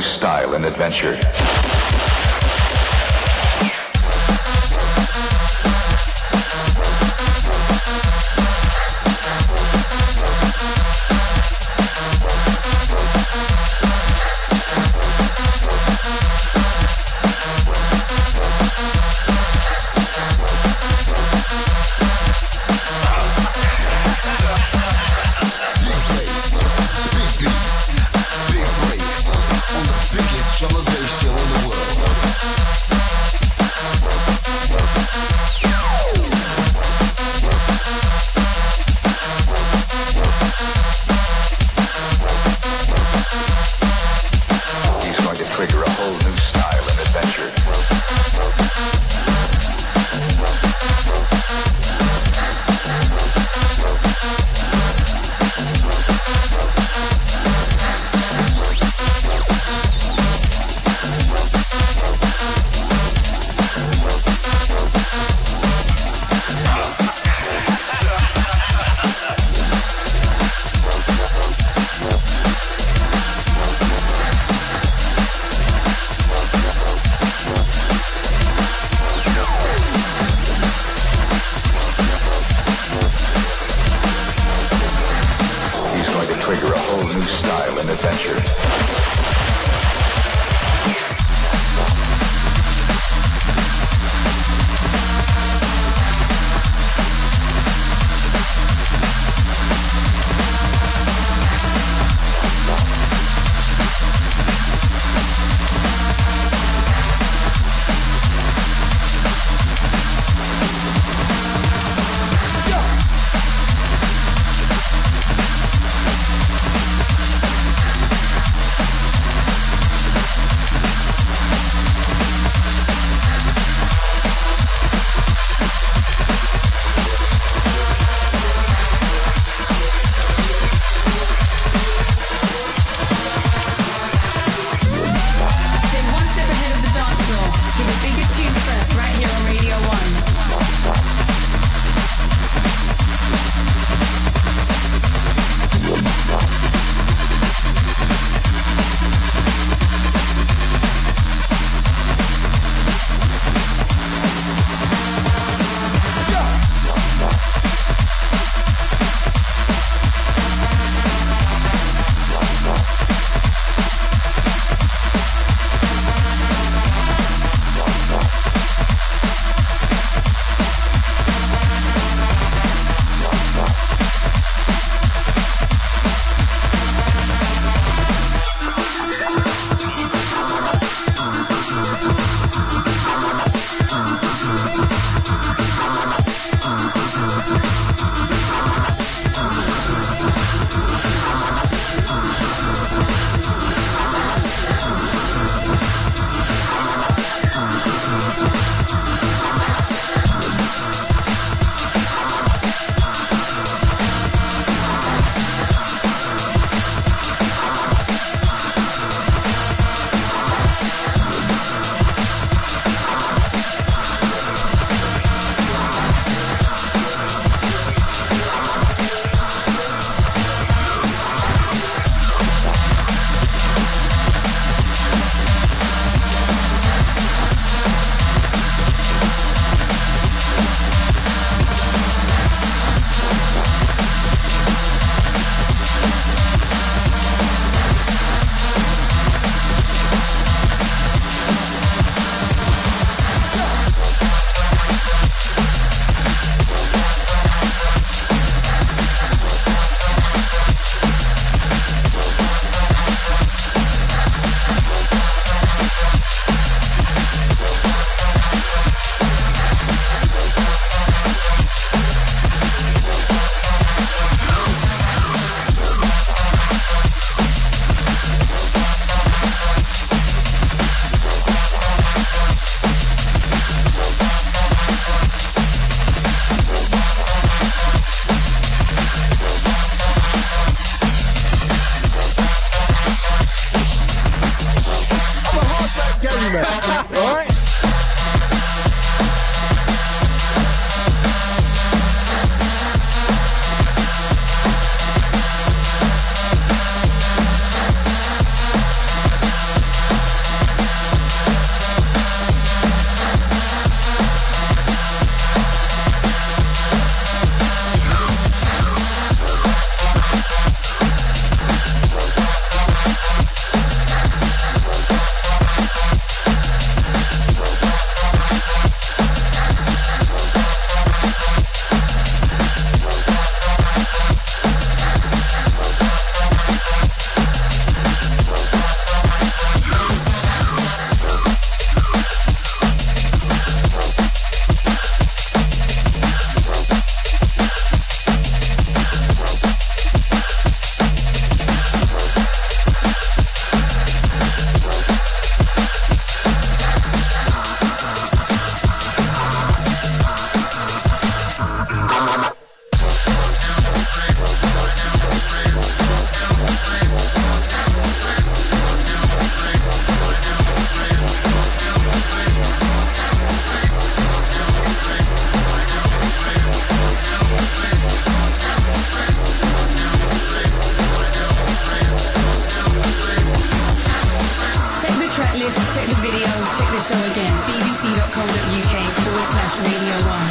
style and adventure. show again. bbc.co.uk/Radio 1.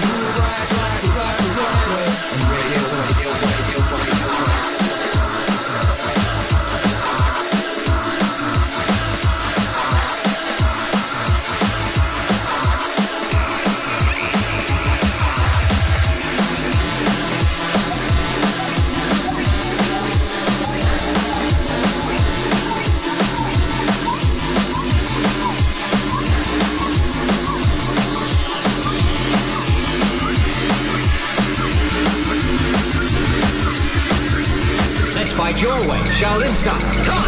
Let's fight your way. Shaolin style. Come on.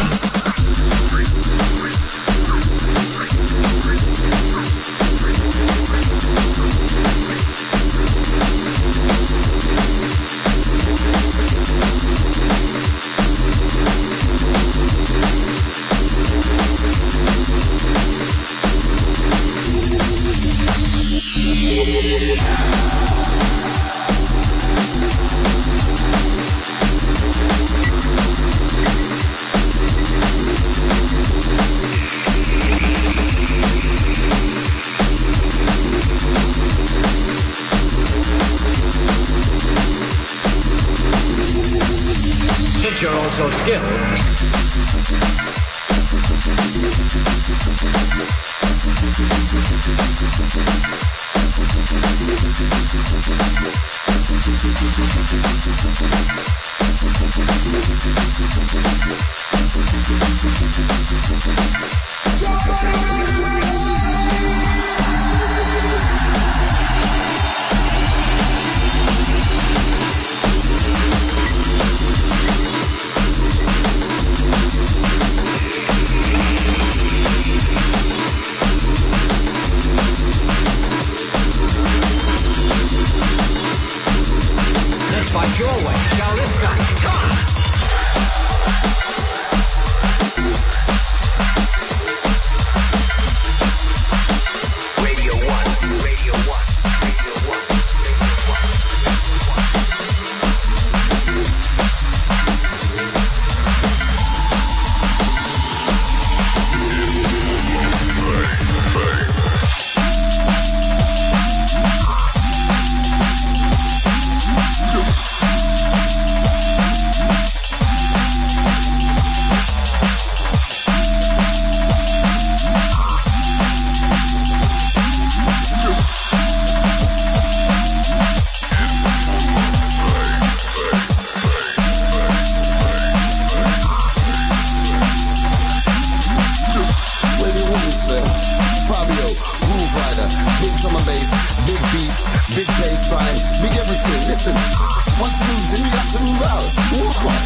Since you're all so skilled. Let's fight your way. Shaolin style. Come on. Radio 1, Radio 1, Radio 1. Fabio Grooverider, big drum and bass, big beats, big bass line, big everything. Listen, once it moves in, you got to move out. Walk on.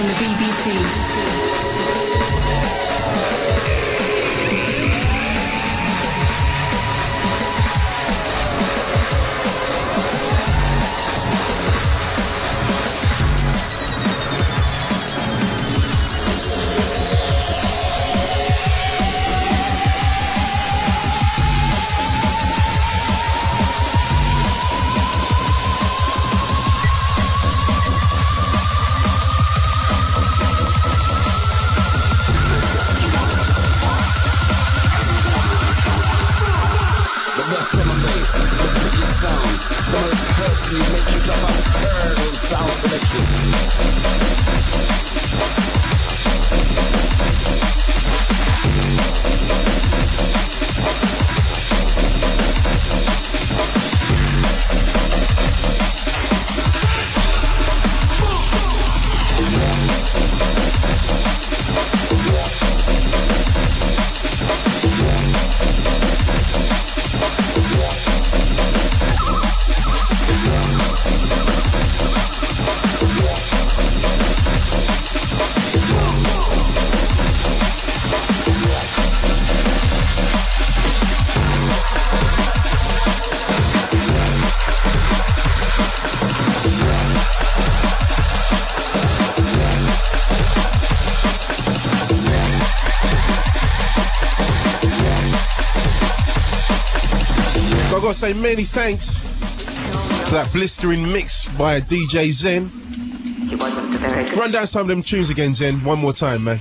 from the BBC. So I've got to say many thanks for that blistering mix by DJ Zen. Run down some of them tunes again, Zen, one more time, man.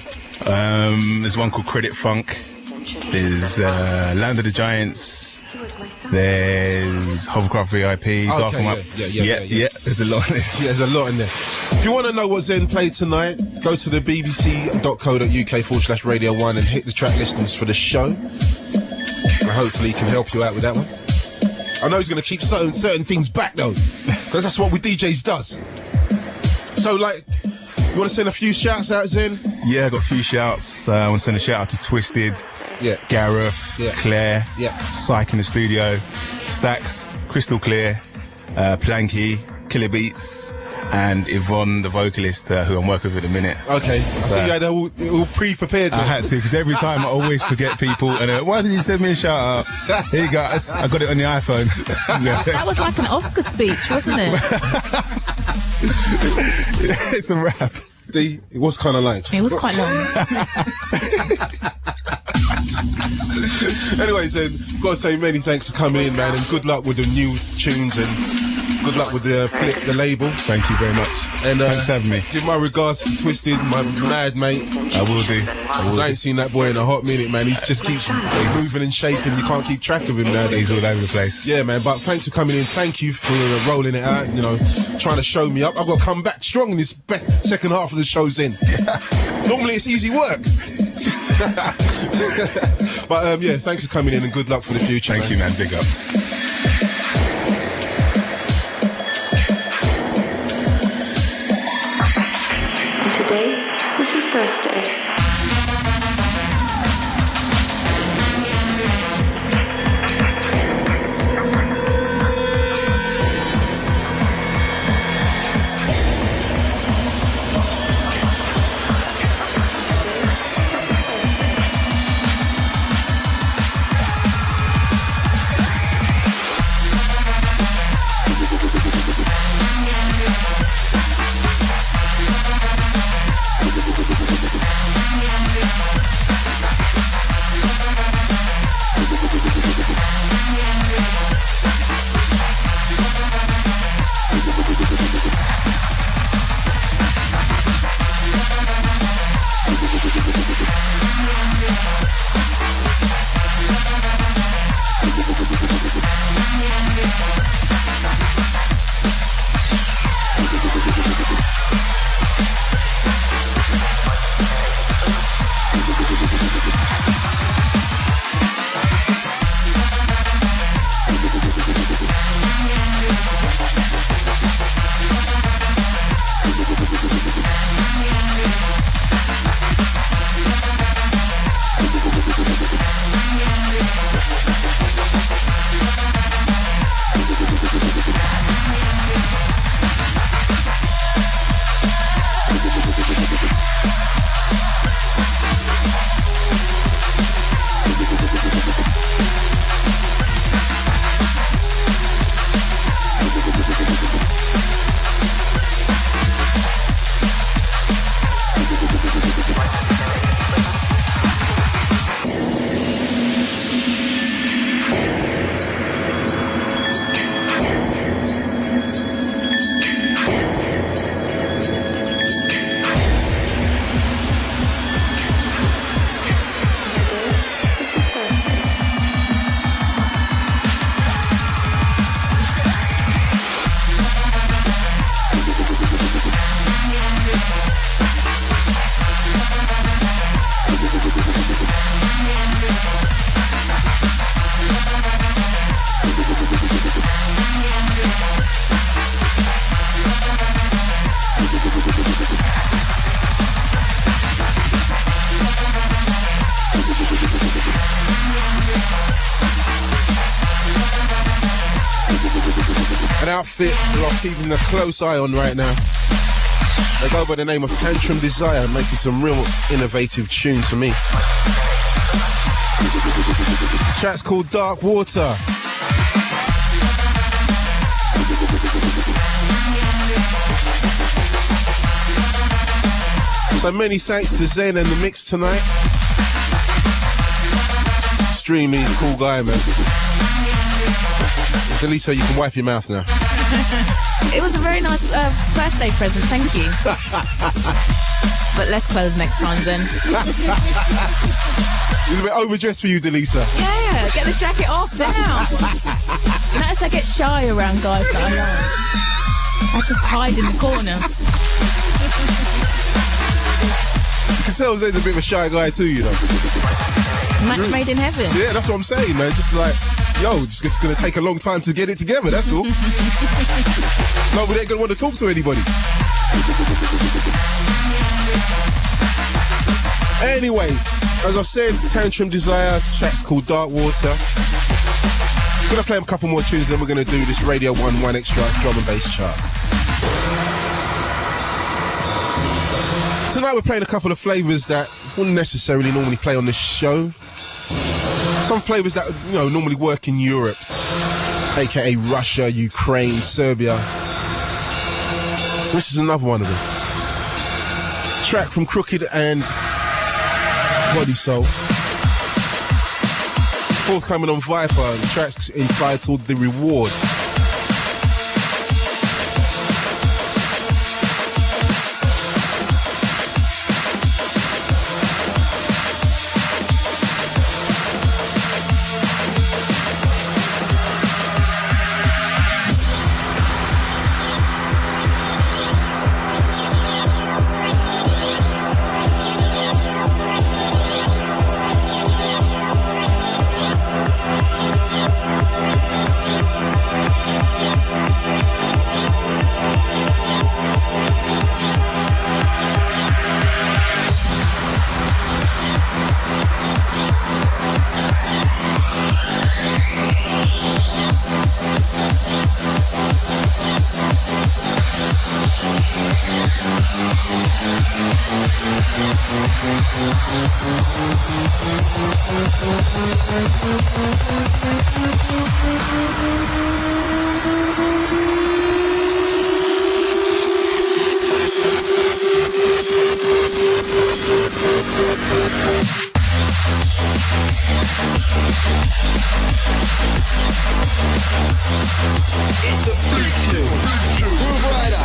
There's one called Credit Funk. There's Land of the Giants. There's Hovercraft VIP. Dark 'em Up. Yeah. There's a lot in this. Yeah, there's a lot in there. If you want to know what Zen played tonight, go to the bbc.co.uk/Radio 1 and hit the track listings for the show. And hopefully he can help you out with that one. I know he's going to keep certain things back though, because that's what we DJs does. So, like, you want to send a few shouts out, Zen? Yeah, I got a few shouts. I want to send a shout out to Twisted, Gareth, Claire, Psych in the studio, Stacks, Crystal Clear, Planky, Killer Beats, and Yvonne, the vocalist, who I'm working with at the minute. Okay, so you had all pre-prepared. I had to, because every time I always forget people, and why did you send me a shout out? Here you go, I got it on the iPhone. That was like an Oscar speech, wasn't it? It's a rap. It was kind of like. It was quite long. Anyways, then, got to say many thanks for coming in, man, and good luck with the new tunes and good luck with the Flip, the label. Thank you very much. And thanks for having me. Give my regards to Twisted, my mad mate. I will do. I ain't seen that boy in a hot minute, man. He just keeps moving and shaking. You can't keep track of him nowadays. He's all over the place. Yeah, man. But thanks for coming in. Thank you for rolling it out. You know, trying to show me up. I've got to come back strong in this second half of the show's in. Normally it's easy work. But yeah, thanks for coming in and good luck for the future. Thank you, man. Big ups. Today is his birthday. An outfit who I'm keeping a close eye on right now. They go by the name of Tantrum Desire, making some real innovative tunes for me. The track's called Dark Water. So many thanks to Zen and the mix tonight. Extremely cool guy, man. Delisa, you can wipe your mouth now. It was a very nice birthday present, thank you. But less clothes next time, Zen. It's a bit overdressed for you, Delisa. Yeah, get the jacket off now. Notice I get shy around guys that I like. I just hide in the corner. You can tell Zen's a bit of a shy guy too, you know. Match made in heaven. Yeah, that's what I'm saying, man. Just like, yo, it's just going to take a long time to get it together, that's all. No, we ain't going to want to talk to anybody. Anyway, as I said, Tantrum Desire, track's called Dark Water. I'm going to play a couple more tunes, then we're going to do this Radio 1 Extra drum and bass chart. Tonight we're playing a couple of flavours that wouldn't necessarily normally play on this show. Some flavours that, you know, normally work in Europe, aka Russia, Ukraine, Serbia. This is another one of them. Track from Crooked and Body Soul. Forthcoming on Viper. The track's entitled The Reward. It's a big tune. Grooverider.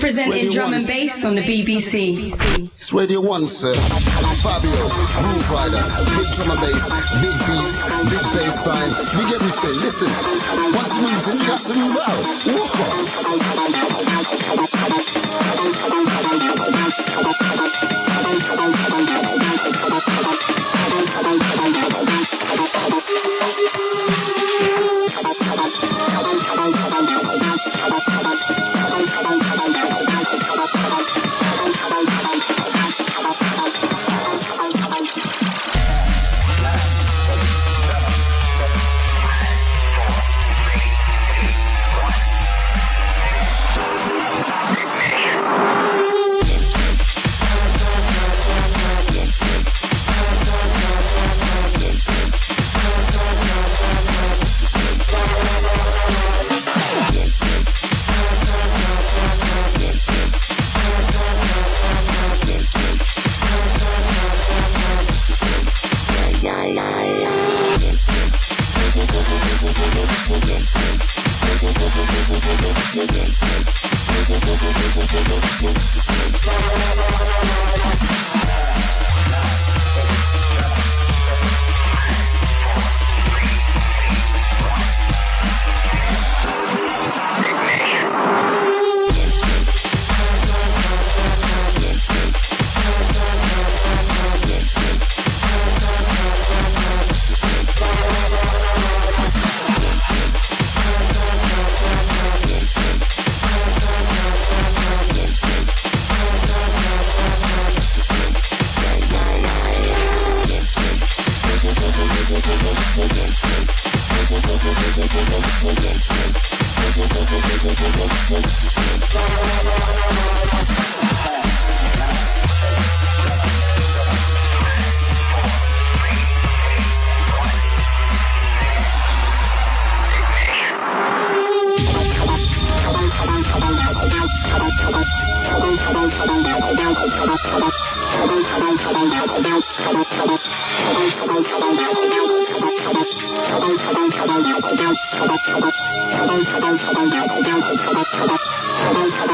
Representing drum and bass on the BBC. It's Radio 1, sir. Fabio Grooverider. Big drum and bass, big beats, big bass line, big everything. Listen, once he moves in, you got to move out. Walk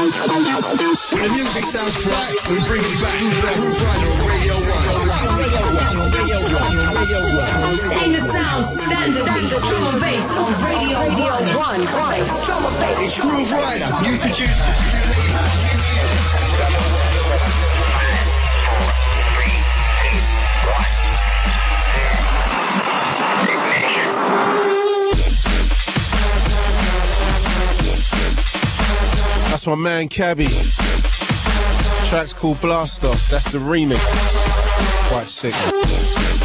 When the music sounds right, we bring you back. Grooverider on Radio 1. Setting the sound standardly. Drum and bass on Radio 1. Drum and bass. It's Grooverider, new producers, new labels, new music. That's my man Cabby. Track's called Blast Off. That's the remix. Quite sick.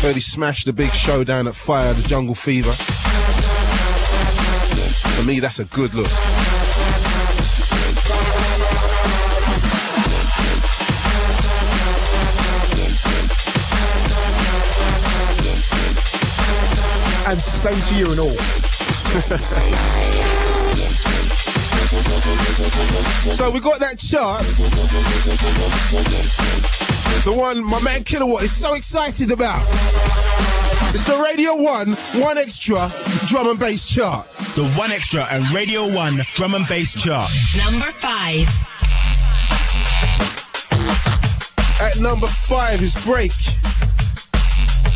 Heard he smashed the big show down at Fire, the Jungle Fever. For me, that's a good look. And same to you and all. So we got that chart. The one my man Kilowatt is so excited about. It's the Radio 1 Extra Drum and Bass chart. The 1 Extra and Radio 1 Drum and Bass chart. Number 5. At number 5 is Break,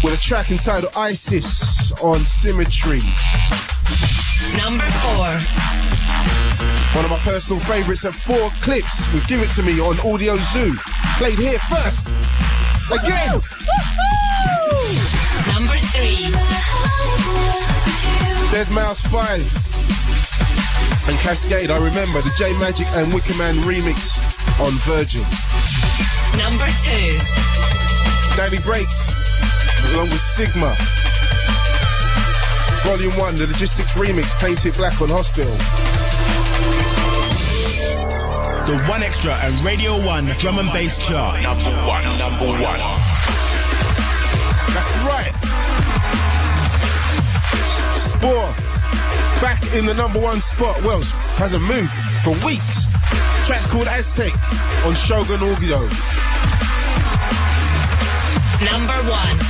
with a track entitled Isis on Symmetry. Number 4. One of my personal favourites at 4 Clips with Give It To Me on Audio Zoo. Played here first. Again. Number 3. Dead Mouse 5. And Cascade, I remember the J Magic and Wicker Man remix on Virgin. Number 2. Danny Breaks, along with Sigma. Volume 1, the Logistics remix, Paint It Black on Hospital. The 1 Extra and Radio 1 Drum and Bass chart. Number 1. That's right. Spore, back in the number 1 spot. Well, hasn't moved for weeks. Track's called Aztec on Shogun Audio. Number 1.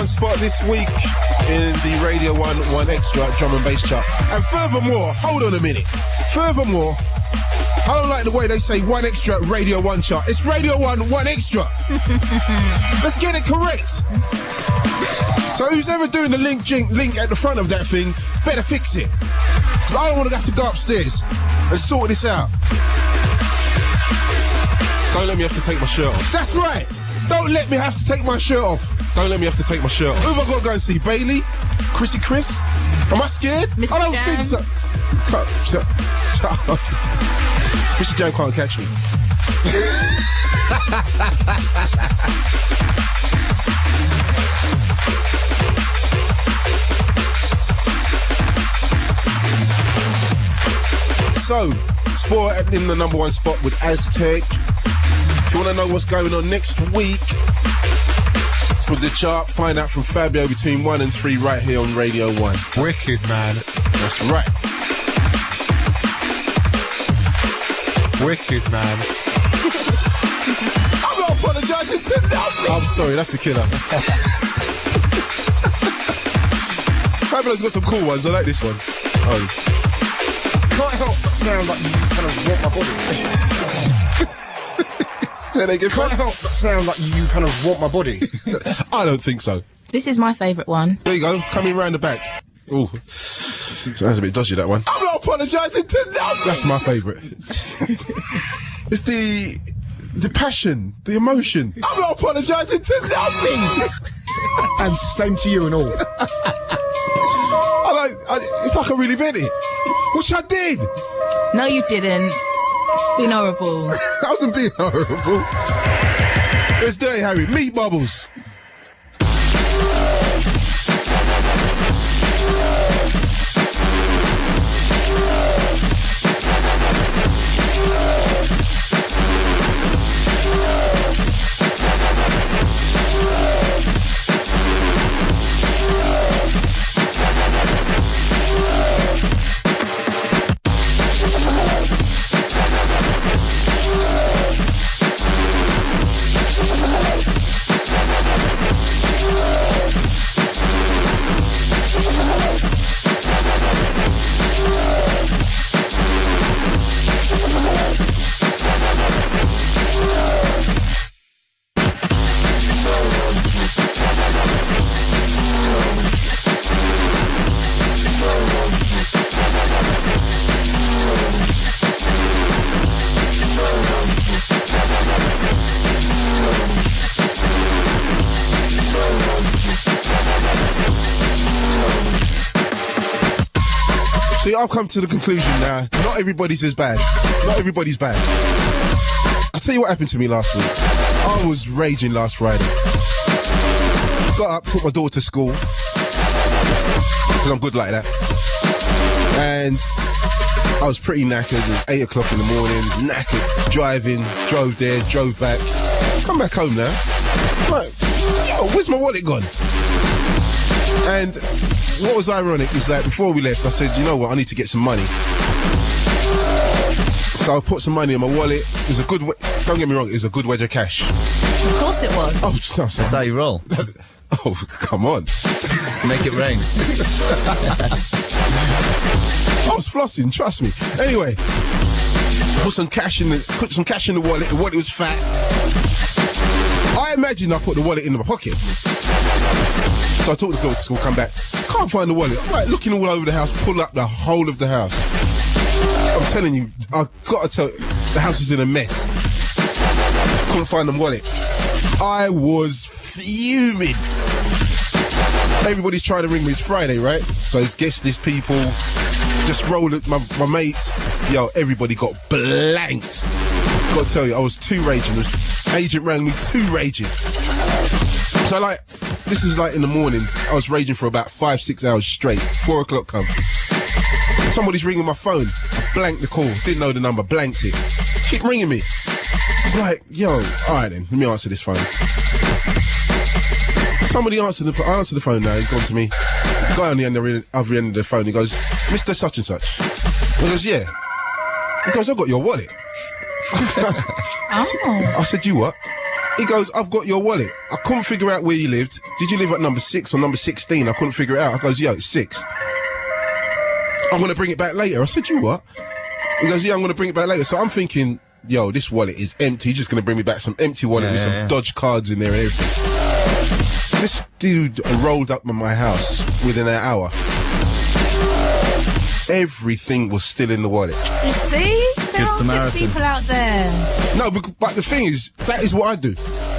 Spot this week in the Radio 1 Extra Drum and Bass chart. And furthermore, hold on a minute. Furthermore, I don't like the way they say 1 Extra Radio 1 chart. It's Radio 1 Extra. Let's get it correct. So who's ever doing the link at the front of that thing, better fix it. Because I don't want to have to go upstairs and sort this out. Don't let me have to take my shirt off. That's right. Don't let me have to take my shirt off. Don't let me have to take my shirt off. Who have I got to go and see? Bailey? Chrissy Chris? Am I scared? Mr. I don't Jam. think so. Mr. Jam can't catch me. So, Sport in the number one spot with Aztec. If you want to know what's going on next week with the chart, find out from Fabio between 1 and 3 right here on Radio 1. Wicked, man. That's right. Wicked, man. I'm not apologising to nothing. I'm sorry, that's the killer. Fabio's got some cool ones. I like this one. Oh. Can't help but sound like you kind of want my body. Say that again. Can't help but sound like you kind of want my body. I don't think so. This is my favourite one. There you go, coming round the back. Ooh, sounds a bit dodgy, that one. I'm not apologising to nothing. That's my favourite. It's the passion, the emotion. I'm not apologising to nothing. And same to you and all. It's like I really meant it. Which I did. No, you didn't. Being horrible. I wasn't being horrible. Let's do it, Harry. Meat bubbles. See, I've come to the conclusion now, not everybody's as bad. Not everybody's bad. I'll tell you what happened to me last week. I was raging last Friday. Got up, took my daughter to school, because I'm good like that. And I was pretty knackered. It was 8 o'clock in the morning, knackered, driving, drove there, drove back. Come back home now. I'm like, yo, where's my wallet gone? And what was ironic is that before we left, I said, you know what, I need to get some money. So I put some money in my wallet. It was a good, don't get me wrong, it was a good wedge of cash. Of course it was. Oh, That's how you roll. Oh, come on. Make it rain. I was flossing, trust me. Anyway, put some cash in the wallet. The wallet was fat. I imagine I put the wallet in my pocket. So I took the daughter to school, come back. Can't find the wallet. I'm like looking all over the house, pull up the whole of the house. I'm telling you, I gotta tell you, the house was in a mess. Couldn't find the wallet. I was fuming. Everybody's trying to ring me. It's Friday, right? So it's guest list people. Just roll it, my mates. Yo, everybody got blanked. Gotta tell you, I was too raging. Agent rang me, too raging. So like, this is like in the morning. I was raging for about 5-6 hours straight. 4 o'clock come. Somebody's ringing my phone. I blanked the call. Didn't know the number. Blanked it. Keep ringing me. It's like, yo, alright then. Let me answer this phone. Somebody answered the phone. I answered the phone now. He's gone to me. The guy on the other end of the phone, he goes, Mr. Such and Such. He goes, yeah. He goes, I've got your wallet. Oh. I said, you what? He goes, I've got your wallet. I couldn't figure out where you lived. Did you live at number 6 or number 16? I couldn't figure it out. I goes, yo, it's 6. I'm going to bring it back later. I said, you what? He goes, yeah, I'm going to bring it back later. So I'm thinking, yo, this wallet is empty. He's just going to bring me back some empty wallet with some dodge cards in there and everything. This dude rolled up at my house within an hour. Everything was still in the wallet. You see? There are Samaritan. good people out there. No, but the thing is, that is what I do.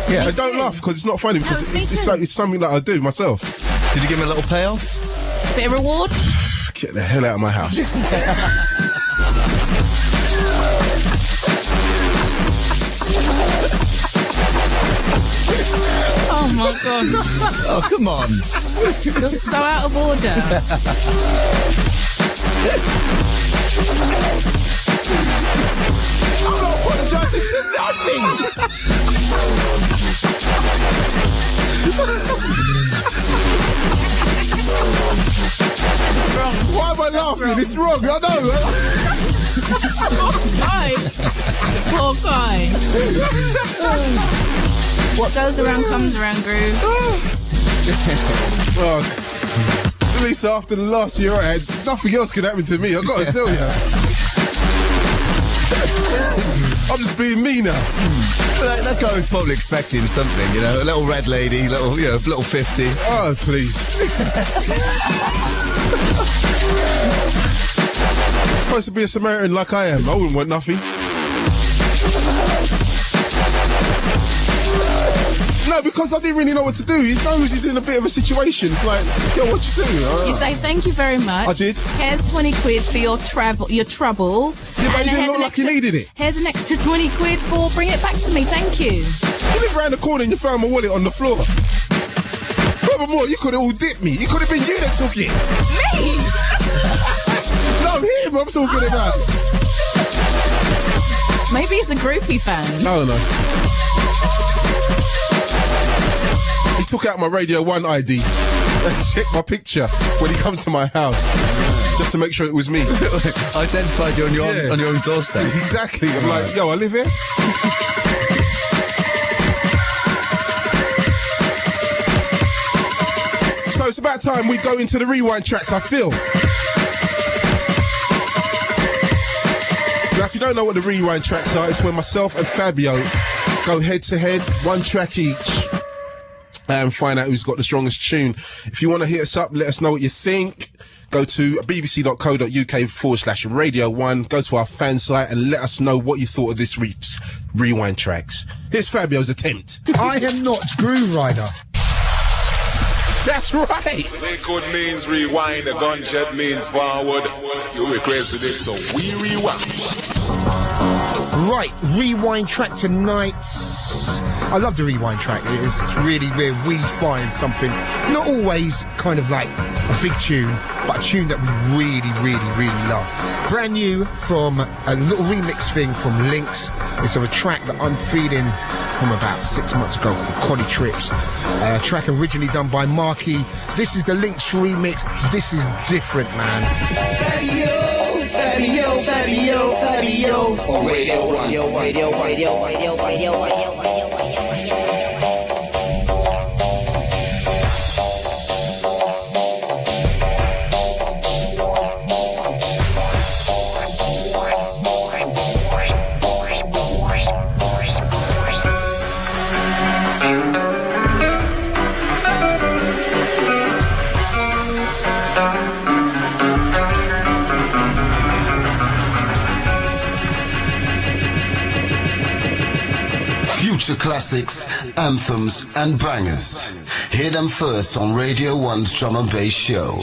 Yeah. I don't laugh because it's not funny because it's something that I do myself. Did you give him a little payoff? Bit of reward? Get the hell out of my house. Oh my god. Oh, come on. You're so out of order. I'm not apologising to nothing. Why am I laughing? It's wrong. I know. Poor guy. What goes around comes around, Groove. Oh, Lisa, after the last year I had, nothing else can happen to me. I gotta tell you. I'm just being me now. That guy was probably expecting something, you know, a little red lady, little 50. Oh, please. Supposed to be a Samaritan like I am. I wouldn't want nothing. No, because I didn't really know what to do. He knows he's in a bit of a situation. It's like, yo, what you do? You say thank you very much. I did. Here's 20 quid for your trouble. Yeah, but you didn't look like you needed it. Here's an extra 20 quid for bring it back to me. Thank you. You live round the corner and you found my wallet on the floor. Furthermore, you could have all dipped me. It could have been you that took it. Me? No, him I'm talking about. Maybe he's a groupie fan. I don't know. He took out my Radio 1 ID and checked my picture when he come to my house just to make sure it was me. Identified you on your own doorstep. Exactly. I'm like, yo, I live here. So it's about time we go into the rewind tracks, I feel. Now, if you don't know what the rewind tracks are, it's when myself and Fabio go head to head, one track each, and find out who's got the strongest tune. If you want to hit us up, let us know what you think. Go to bbc.co.uk/Radio 1. Go to our fan site and let us know what you thought of this week's rewind tracks. Here's Fabio's attempt. I am not Grooverider. That's right. Record means rewind, a gunshot means forward. You requested it, so we rewind. Right, rewind track tonight. I love the rewind track. It's really where we find something, not always kind of like a big tune, but a tune that we really, really, really love. Brand new from a little remix thing from Lynx. It's of a track that I'm feeding from about 6 months ago called Coddy Trips. A track originally done by Marky. This is the Lynx remix. This is different, man. Fabio. On Radio 1. Future classics, anthems, and bangers. Hear them first on Radio 1's Drum and Bass Show.